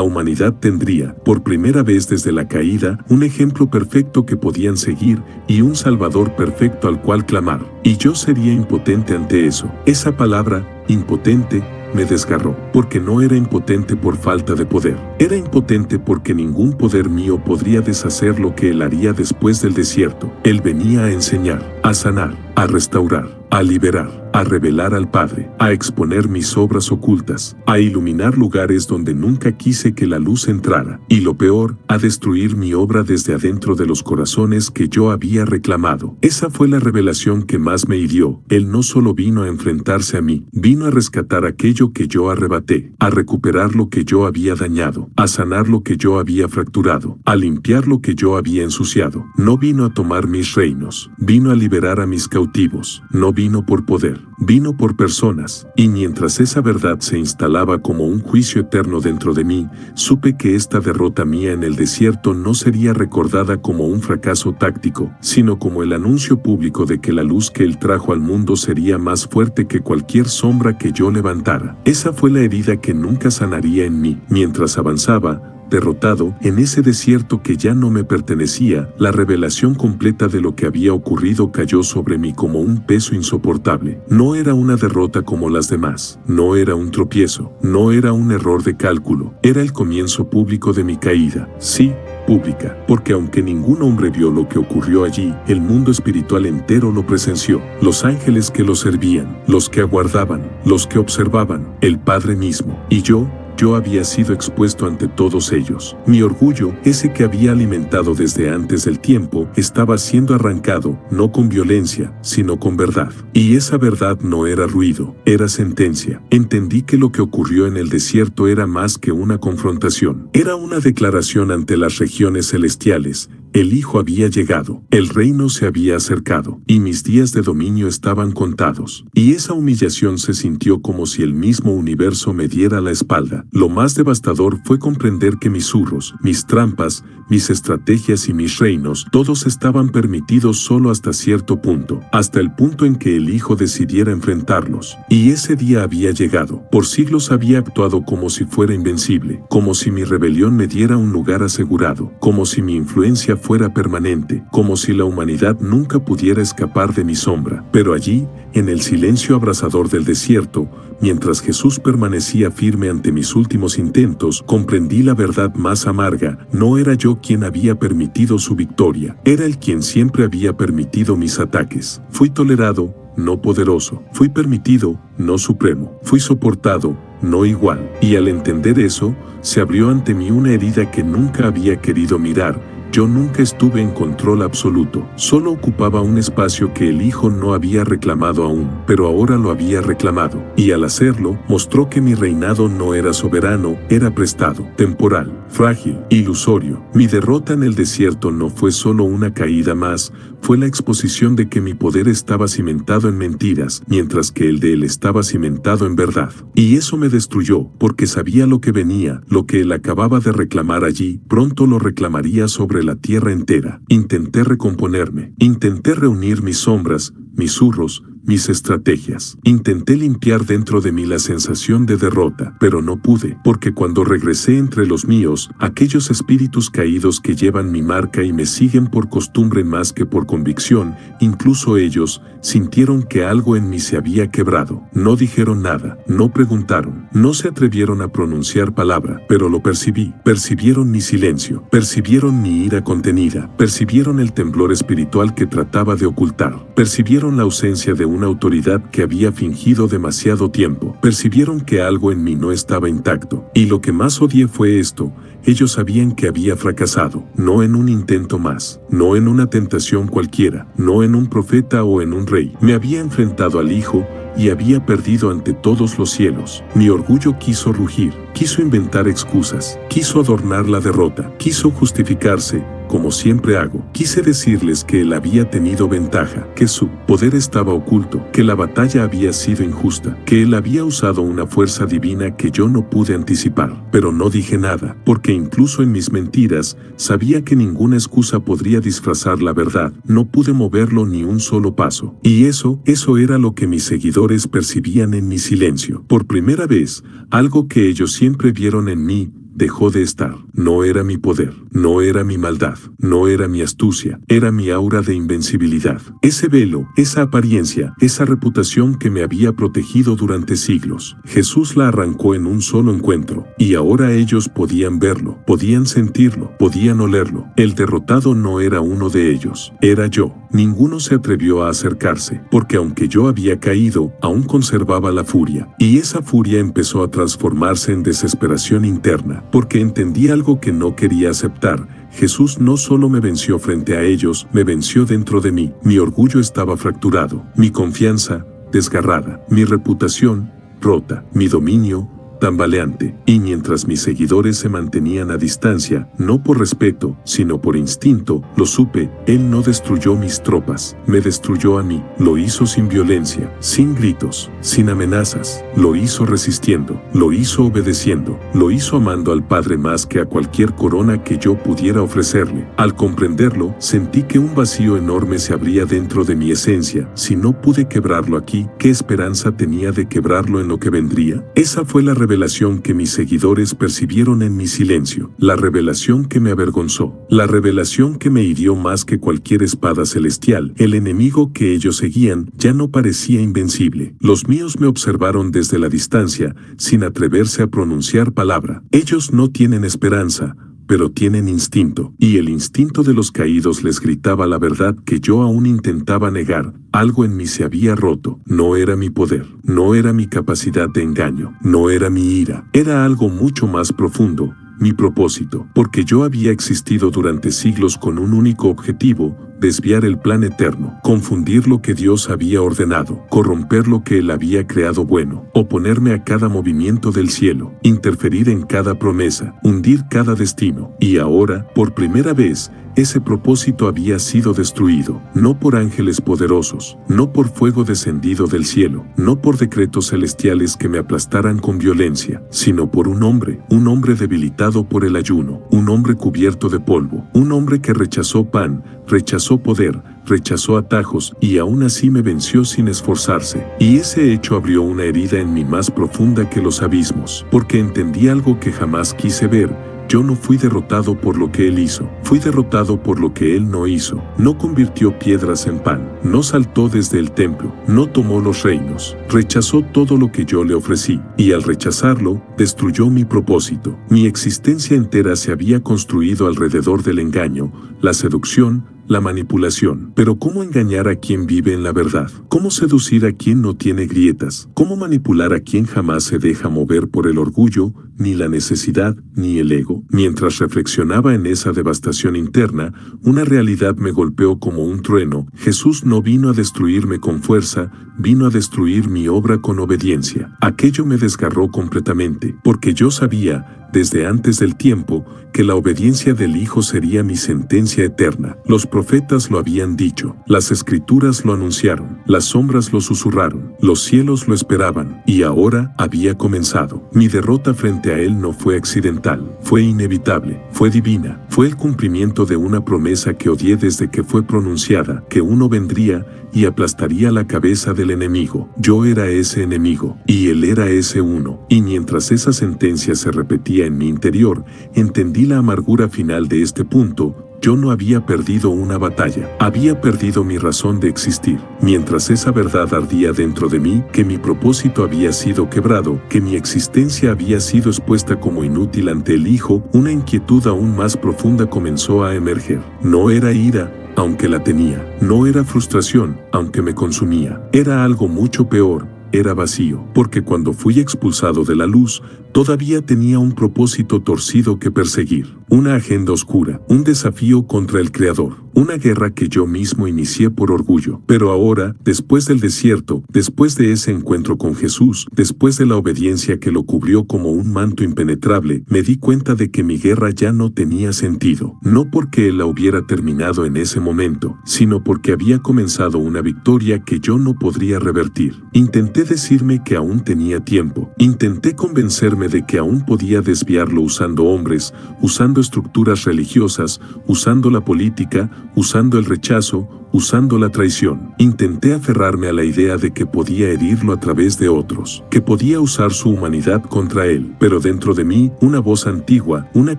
humanidad tendría, por primera vez desde la caída, un ejemplo perfecto que podían seguir y un Salvador perfecto al cual clamar. Y yo sería impotente ante eso. Esa palabra, impotente, me desgarró, porque no era impotente por falta de poder. Era impotente porque ningún poder mío podría deshacer lo que Él haría después del desierto. Él venía a enseñar, a sanar, a restaurar, a liberar, a revelar al Padre, a exponer mis obras ocultas, a iluminar lugares donde nunca quise que la luz entrara, y lo peor, a destruir mi obra desde adentro de los corazones que yo había reclamado. Esa fue la revelación que más me hirió. Él no solo vino a enfrentarse a mí, vino a rescatar aquello que yo arrebaté, a recuperar lo que yo había dañado, a sanar lo que yo había fracturado, a limpiar lo que yo había ensuciado. No vino a tomar mis reinos, vino a liberar a mis cautivos. No vino por poder, vino por personas. Y mientras esa verdad se instalaba como un juicio eterno dentro de mí, supe que esta derrota mía en el desierto no sería recordada como un fracaso táctico, sino como el anuncio público de que la luz que Él trajo al mundo sería más fuerte que cualquier sombra que yo levantara. Esa fue la herida que nunca sanaría en mí. Mientras avanzaba, derrotado, en ese desierto que ya no me pertenecía, la revelación completa de lo que había ocurrido cayó sobre mí como un peso insoportable. No era una derrota como las demás, no era un tropiezo, no era un error de cálculo, era el comienzo público de mi caída. Sí, pública, porque aunque ningún hombre vio lo que ocurrió allí, el mundo espiritual entero lo presenció. Los ángeles que lo servían, los que aguardaban, los que observaban, el Padre mismo. Y yo había sido expuesto ante todos ellos. Mi orgullo, ese que había alimentado desde antes del tiempo, estaba siendo arrancado, no con violencia, sino con verdad. Y esa verdad no era ruido, era sentencia. Entendí que lo que ocurrió en el desierto era más que una confrontación. Era una declaración ante las regiones celestiales. El Hijo había llegado, el reino se había acercado, y mis días de dominio estaban contados. Y esa humillación se sintió como si el mismo universo me diera la espalda. Lo más devastador fue comprender que mis zurros, mis trampas, mis estrategias y mis reinos, todos estaban permitidos solo hasta cierto punto, hasta el punto en que el Hijo decidiera enfrentarlos. Y ese día había llegado. Por siglos había actuado como si fuera invencible, como si mi rebelión me diera un lugar asegurado, como si mi influencia fuera permanente, como si la humanidad nunca pudiera escapar de mi sombra. Pero allí, en el silencio abrasador del desierto, mientras Jesús permanecía firme ante mis últimos intentos, comprendí la verdad más amarga. No era yo quien había permitido su victoria, era Él quien siempre había permitido mis ataques. Fui tolerado, no poderoso. Fui permitido, no supremo. Fui soportado, no igual. Y al entender eso, se abrió ante mí una herida que nunca había querido mirar. Yo nunca estuve en control absoluto, solo ocupaba un espacio que el Hijo no había reclamado aún, pero ahora lo había reclamado, y al hacerlo, mostró que mi reinado no era soberano, era prestado, temporal, frágil, ilusorio. Mi derrota en el desierto no fue solo una caída más, fue la exposición de que mi poder estaba cimentado en mentiras, mientras que el de Él estaba cimentado en verdad. Y eso me destruyó, porque sabía lo que venía, lo que Él acababa de reclamar allí, pronto lo reclamaría sobre la tierra entera. Intenté recomponerme, intenté reunir mis sombras, mis zurros, mis estrategias. Intenté limpiar dentro de mí la sensación de derrota, pero no pude, porque cuando regresé entre los míos, aquellos espíritus caídos que llevan mi marca y me siguen por costumbre más que por convicción, incluso ellos, sintieron que algo en mí se había quebrado. No dijeron nada, no preguntaron, no se atrevieron a pronunciar palabra, pero lo percibí. Percibieron mi silencio, percibieron mi ira contenida, percibieron el temblor espiritual que trataba de ocultar, percibieron la ausencia de una autoridad que había fingido demasiado tiempo, percibieron que algo en mí no estaba intacto. Y lo que más odié fue esto: ellos sabían que había fracasado, no en un intento más, no en una tentación cualquiera, no en un profeta o en un rey. Me había enfrentado al Hijo y había perdido ante todos los cielos. Mi orgullo quiso rugir, quiso inventar excusas, quiso adornar la derrota, quiso justificarse, como siempre hago. Quise decirles que él había tenido ventaja, que su poder estaba oculto, que la batalla había sido injusta, que él había usado una fuerza divina que yo no pude anticipar. Pero no dije nada, porque incluso en mis mentiras, sabía que ninguna excusa podría disfrazar la verdad. No pude moverlo ni un solo paso. Y eso era lo que mis seguidores percibían en mi silencio. Por primera vez, algo que ellos siempre vieron en mí dejó de estar. No era mi poder, no era mi maldad, no era mi astucia, era mi aura de invencibilidad. Ese velo, esa apariencia, esa reputación que me había protegido durante siglos. Jesús la arrancó en un solo encuentro, y ahora ellos podían verlo, podían sentirlo, podían olerlo. El derrotado no era uno de ellos, era yo. Ninguno se atrevió a acercarse, porque aunque yo había caído, aún conservaba la furia. Y esa furia empezó a transformarse en desesperación interna, porque entendí algo que no quería aceptar. Jesús no solo me venció frente a ellos, me venció dentro de mí. Mi orgullo estaba fracturado, mi confianza desgarrada, mi reputación rota, mi dominio tambaleante. Y mientras mis seguidores se mantenían a distancia, no por respeto, sino por instinto, lo supe, él no destruyó mis tropas, me destruyó a mí. Lo hizo sin violencia, sin gritos, sin amenazas. Lo hizo resistiendo, lo hizo obedeciendo, lo hizo amando al Padre más que a cualquier corona que yo pudiera ofrecerle. Al comprenderlo, sentí que un vacío enorme se abría dentro de mi esencia. Si no pude quebrarlo aquí, ¿qué esperanza tenía de quebrarlo en lo que vendría? Esa fue la revelación que mis seguidores percibieron en mi silencio, la revelación que me avergonzó, la revelación que me hirió más que cualquier espada celestial. El enemigo que ellos seguían ya no parecía invencible. Los míos me observaron desde la distancia, sin atreverse a pronunciar palabra. Ellos no tienen esperanza, pero tienen instinto, y el instinto de los caídos les gritaba la verdad que yo aún intentaba negar. Algo en mí se había roto. No era mi poder, no era mi capacidad de engaño, no era mi ira, era algo mucho más profundo, mi propósito, porque yo había existido durante siglos con un único objetivo: desviar el plan eterno, confundir lo que Dios había ordenado, corromper lo que Él había creado bueno, oponerme a cada movimiento del cielo, interferir en cada promesa, hundir cada destino. Y ahora, por primera vez, ese propósito había sido destruido, no por ángeles poderosos, no por fuego descendido del cielo, no por decretos celestiales que me aplastaran con violencia, sino por un hombre debilitado por el ayuno, un hombre cubierto de polvo, un hombre que rechazó pan, rechazó poder, rechazó atajos y aún así me venció sin esforzarse. Y ese hecho abrió una herida en mí más profunda que los abismos, porque entendí algo que jamás quise ver. Yo no fui derrotado por lo que Él hizo, fui derrotado por lo que Él no hizo. No convirtió piedras en pan, no saltó desde el templo, no tomó los reinos, rechazó todo lo que yo le ofrecí, y al rechazarlo, destruyó mi propósito. Mi existencia entera se había construido alrededor del engaño, la seducción, la manipulación. Pero ¿cómo engañar a quien vive en la verdad? ¿Cómo seducir a quien no tiene grietas? ¿Cómo manipular a quien jamás se deja mover por el orgullo, ni la necesidad, ni el ego? Mientras reflexionaba en esa devastación interna, una realidad me golpeó como un trueno. Jesús no vino a destruirme con fuerza, vino a destruir mi obra con obediencia. Aquello me desgarró completamente, porque yo sabía, desde antes del tiempo, que la obediencia del Hijo sería mi sentencia eterna. Los profetas lo habían dicho, las escrituras lo anunciaron, las sombras lo susurraron, los cielos lo esperaban, y ahora había comenzado. Mi derrota frente a Él no fue accidental, fue inevitable, fue divina, fue el cumplimiento de una promesa que odié desde que fue pronunciada, que uno vendría y aplastaría la cabeza del enemigo. Yo era ese enemigo, y Él era ese uno. Y mientras esa sentencia se repetía en mi interior, entendí la amargura final de este punto. Yo no había perdido una batalla, había perdido mi razón de existir. Mientras esa verdad ardía dentro de mí, que mi propósito había sido quebrado, que mi existencia había sido expuesta como inútil ante el Hijo, una inquietud aún más profunda comenzó a emerger. No era ira, aunque la tenía. No era frustración, aunque me consumía. Era algo mucho peor. Era vacío, porque cuando fui expulsado de la luz, todavía tenía un propósito torcido que perseguir, una agenda oscura, un desafío contra el Creador, una guerra que yo mismo inicié por orgullo. Pero ahora, después del desierto, después de ese encuentro con Jesús, después de la obediencia que lo cubrió como un manto impenetrable, me di cuenta de que mi guerra ya no tenía sentido. No porque Él la hubiera terminado en ese momento, sino porque había comenzado una victoria que yo no podría revertir. Intenté decirme que aún tenía tiempo. Intenté convencerme de que aún podía desviarlo usando hombres, usando estructuras religiosas, usando la política, usando el rechazo, usando la traición. Intenté aferrarme a la idea de que podía herirlo a través de otros, que podía usar su humanidad contra él. Pero dentro de mí, una voz antigua, una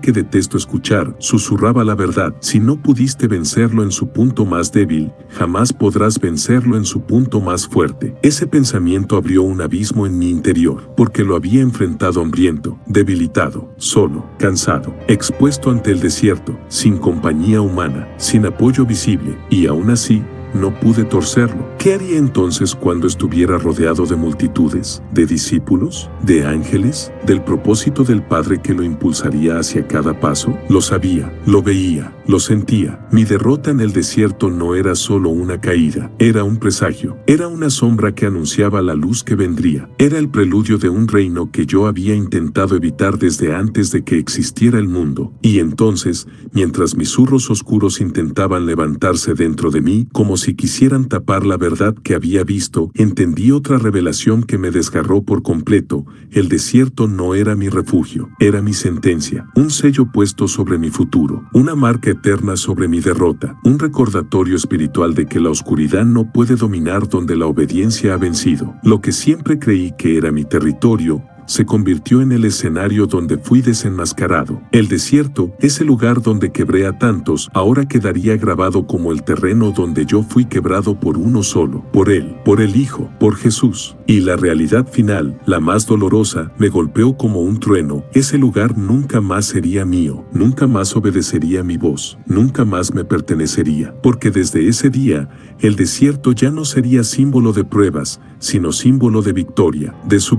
que detesto escuchar, susurraba la verdad. Si no pudiste vencerlo en su punto más débil, jamás podrás vencerlo en su punto más fuerte. Ese pensamiento abrió un abismo en mi interior, porque lo había enfrentado hambriento, debilitado, solo, cansado, expuesto ante el desierto, sin compañía humana, sin apoyo visible, y aún así, no pude torcerlo. ¿Qué haría entonces cuando estuviera rodeado de multitudes, de discípulos, de ángeles, del propósito del Padre que lo impulsaría hacia cada paso? Lo sabía, lo veía, lo sentía. Mi derrota en el desierto no era solo una caída, era un presagio, era una sombra que anunciaba la luz que vendría. Era el preludio de un reino que yo había intentado evitar desde antes de que existiera el mundo. Y entonces, mientras mis susurros oscuros intentaban levantarse dentro de mí, como si quisieran tapar la verdad que había visto, entendí otra revelación que me desgarró por completo. El desierto no era mi refugio, era mi sentencia, un sello puesto sobre mi futuro, una marca eterna sobre mi derrota, un recordatorio espiritual de que la oscuridad no puede dominar donde la obediencia ha vencido. Lo que siempre creí que era mi territorio, se convirtió en el escenario donde fui desenmascarado. El desierto, ese lugar donde quebré a tantos, ahora quedaría grabado como el terreno donde yo fui quebrado por uno solo, por Él, por el Hijo, por Jesús. Y la realidad final, la más dolorosa, me golpeó como un trueno. Ese lugar nunca más sería mío, nunca más obedecería mi voz, nunca más me pertenecería, porque desde ese día, el desierto ya no sería símbolo de pruebas, sino símbolo de victoria, de su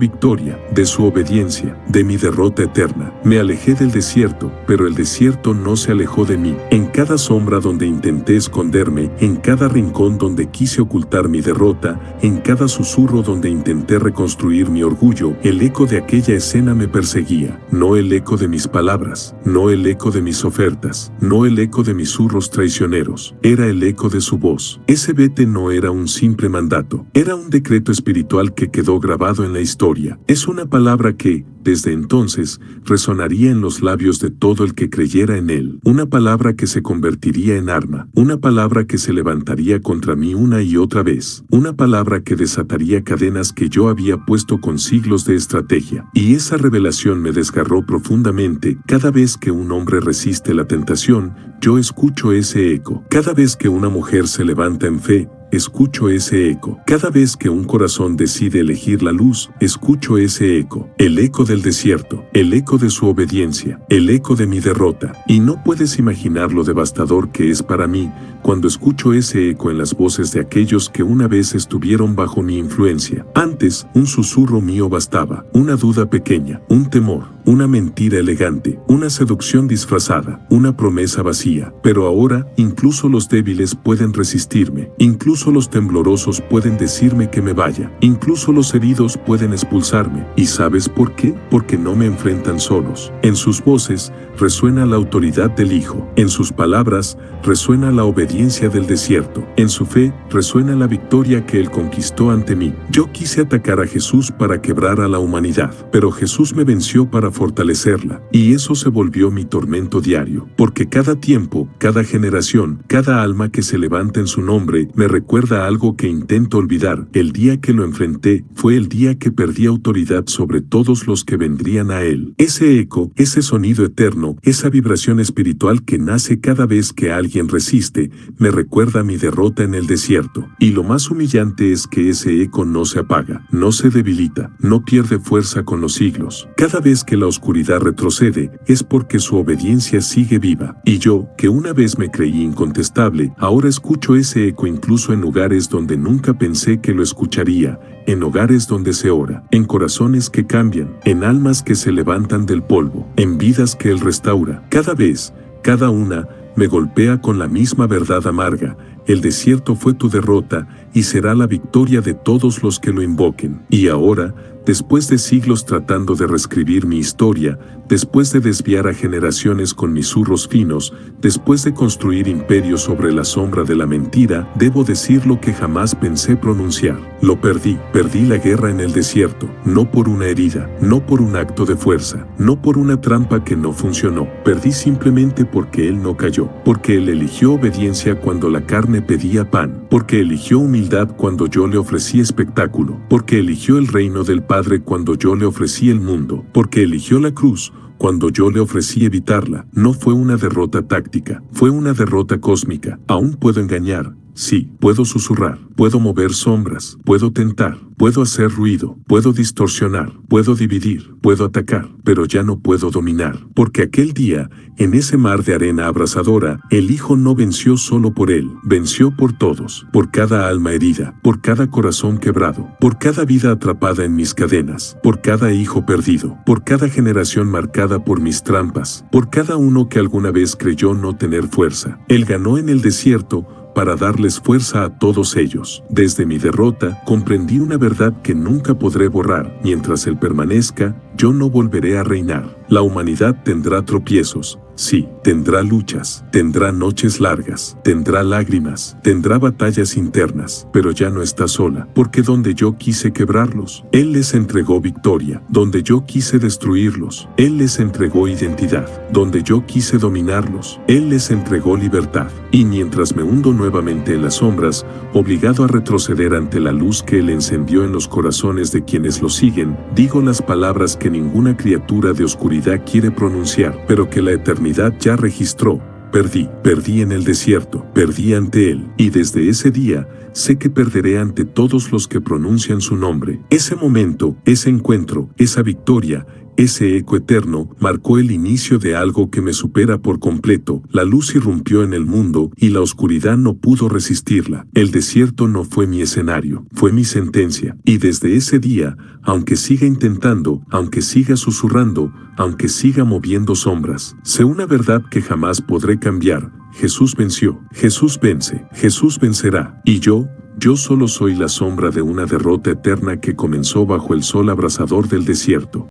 obediencia, de mi derrota eterna. Me alejé del desierto, pero el desierto no se alejó de mí. En cada sombra donde intenté esconderme, en cada rincón donde quise ocultar mi derrota, en cada susurro donde intenté reconstruir mi orgullo, el eco de aquella escena me perseguía. No el eco de mis palabras, no el eco de mis ofertas, no el eco de mis zurros traicioneros. Era el eco de su voz. Ese vete no era un simple mandato, era un decreto espiritual que quedó grabado en la historia. Es una palabra que, desde entonces, resonaría en los labios de todo el que creyera en él. Una palabra que se convertiría en arma. Una palabra que se levantaría contra mí una y otra vez. Una palabra que desataría cadenas que yo había puesto con siglos de estrategia. Y esa revelación me desgarró profundamente. Cada vez que un hombre resiste la tentación, yo escucho ese eco. Cada vez que una mujer se levanta en fe, escucho ese eco. Cada vez que un corazón decide elegir la luz, escucho ese eco. El eco del desierto, el eco de su obediencia, el eco de mi derrota. Y no puedes imaginar lo devastador que es para mí cuando escucho ese eco en las voces de aquellos que una vez estuvieron bajo mi influencia. Antes, un susurro mío bastaba, una duda pequeña, un temor, una mentira elegante, una seducción disfrazada, una promesa vacía. Pero ahora, incluso los débiles pueden resistirme, incluso los temblorosos pueden decirme que me vaya, incluso los heridos pueden expulsarme. ¿Y sabes por qué? Porque no me enfrentan solos. En sus voces resuena la autoridad del Hijo, en sus palabras resuena la obediencia del desierto, en su fe resuena la victoria que Él conquistó ante mí. Yo quise atacar a Jesús para quebrar a la humanidad, pero Jesús me venció para fortalecerla, y eso se volvió mi tormento diario, porque cada tiempo, cada generación, cada alma que se levanta en su nombre, me recuerda algo que intento olvidar. El día que lo enfrenté, fue el día que perdí autoridad sobre todos los que vendrían a Él. Ese eco, ese sonido eterno, esa vibración espiritual que nace cada vez que alguien resiste, me recuerda mi derrota en el desierto. Y lo más humillante es que ese eco no se apaga, no se debilita, no pierde fuerza con los siglos. Cada vez que la oscuridad retrocede, es porque su obediencia sigue viva. Y yo, que una vez me creí incontestable, ahora escucho ese eco incluso en lugares donde nunca pensé que lo escucharía, en hogares donde se ora, en corazones que cambian, en almas que se levantan del polvo, en vidas que Él restaura. Cada vez, cada una, me golpea con la misma verdad amarga. El desierto fue tu derrota y será la victoria de todos los que lo invoquen. Y ahora, después de siglos tratando de reescribir mi historia, después de desviar a generaciones con mis zurros finos, después de construir imperios sobre la sombra de la mentira, debo decir lo que jamás pensé pronunciar. Lo perdí. Perdí la guerra en el desierto, no por una herida, no por un acto de fuerza, no por una trampa que no funcionó. Perdí simplemente porque él no cayó, porque él eligió obediencia cuando la carne pedía pan, porque eligió humildad cuando yo le ofrecí espectáculo, porque eligió el reino del Padre cuando yo le ofrecí el mundo, porque eligió la cruz cuando yo le ofrecí evitarla. No fue una derrota táctica, fue una derrota cósmica. Aún puedo engañar, sí, puedo susurrar, puedo mover sombras, puedo tentar, puedo hacer ruido, puedo distorsionar, puedo dividir, puedo atacar, pero ya no puedo dominar, porque aquel día, en ese mar de arena abrasadora, el Hijo no venció solo por él, venció por todos, por cada alma herida, por cada corazón quebrado, por cada vida atrapada en mis cadenas, por cada hijo perdido, por cada generación marcada por mis trampas, por cada uno que alguna vez creyó no tener fuerza. Él ganó en el desierto para darles fuerza a todos ellos. Desde mi derrota, comprendí una verdad que nunca podré borrar. Mientras Él permanezca, yo no volveré a reinar. La humanidad tendrá tropiezos. Sí, tendrá luchas, tendrá noches largas, tendrá lágrimas, tendrá batallas internas, pero ya no está sola, porque donde yo quise quebrarlos, Él les entregó victoria. Donde yo quise destruirlos, Él les entregó identidad. Donde yo quise dominarlos, Él les entregó libertad. Y mientras me hundo nuevamente en las sombras, obligado a retroceder ante la luz que Él encendió en los corazones de quienes lo siguen, digo las palabras que ninguna criatura de oscuridad quiere pronunciar, pero que la eternidad ya registró. Perdí en el desierto, perdí ante Él, y desde ese día, sé que perderé ante todos los que pronuncian su nombre. Ese momento, ese encuentro, esa victoria, ese eco eterno, marcó el inicio de algo que me supera por completo. La luz irrumpió en el mundo y la oscuridad no pudo resistirla. El desierto no fue mi escenario, fue mi sentencia. Y desde ese día, aunque siga intentando, aunque siga susurrando, aunque siga moviendo sombras, sé una verdad que jamás podré cambiar. Jesús venció, Jesús vence, Jesús vencerá. Y yo solo soy la sombra de una derrota eterna que comenzó bajo el sol abrasador del desierto.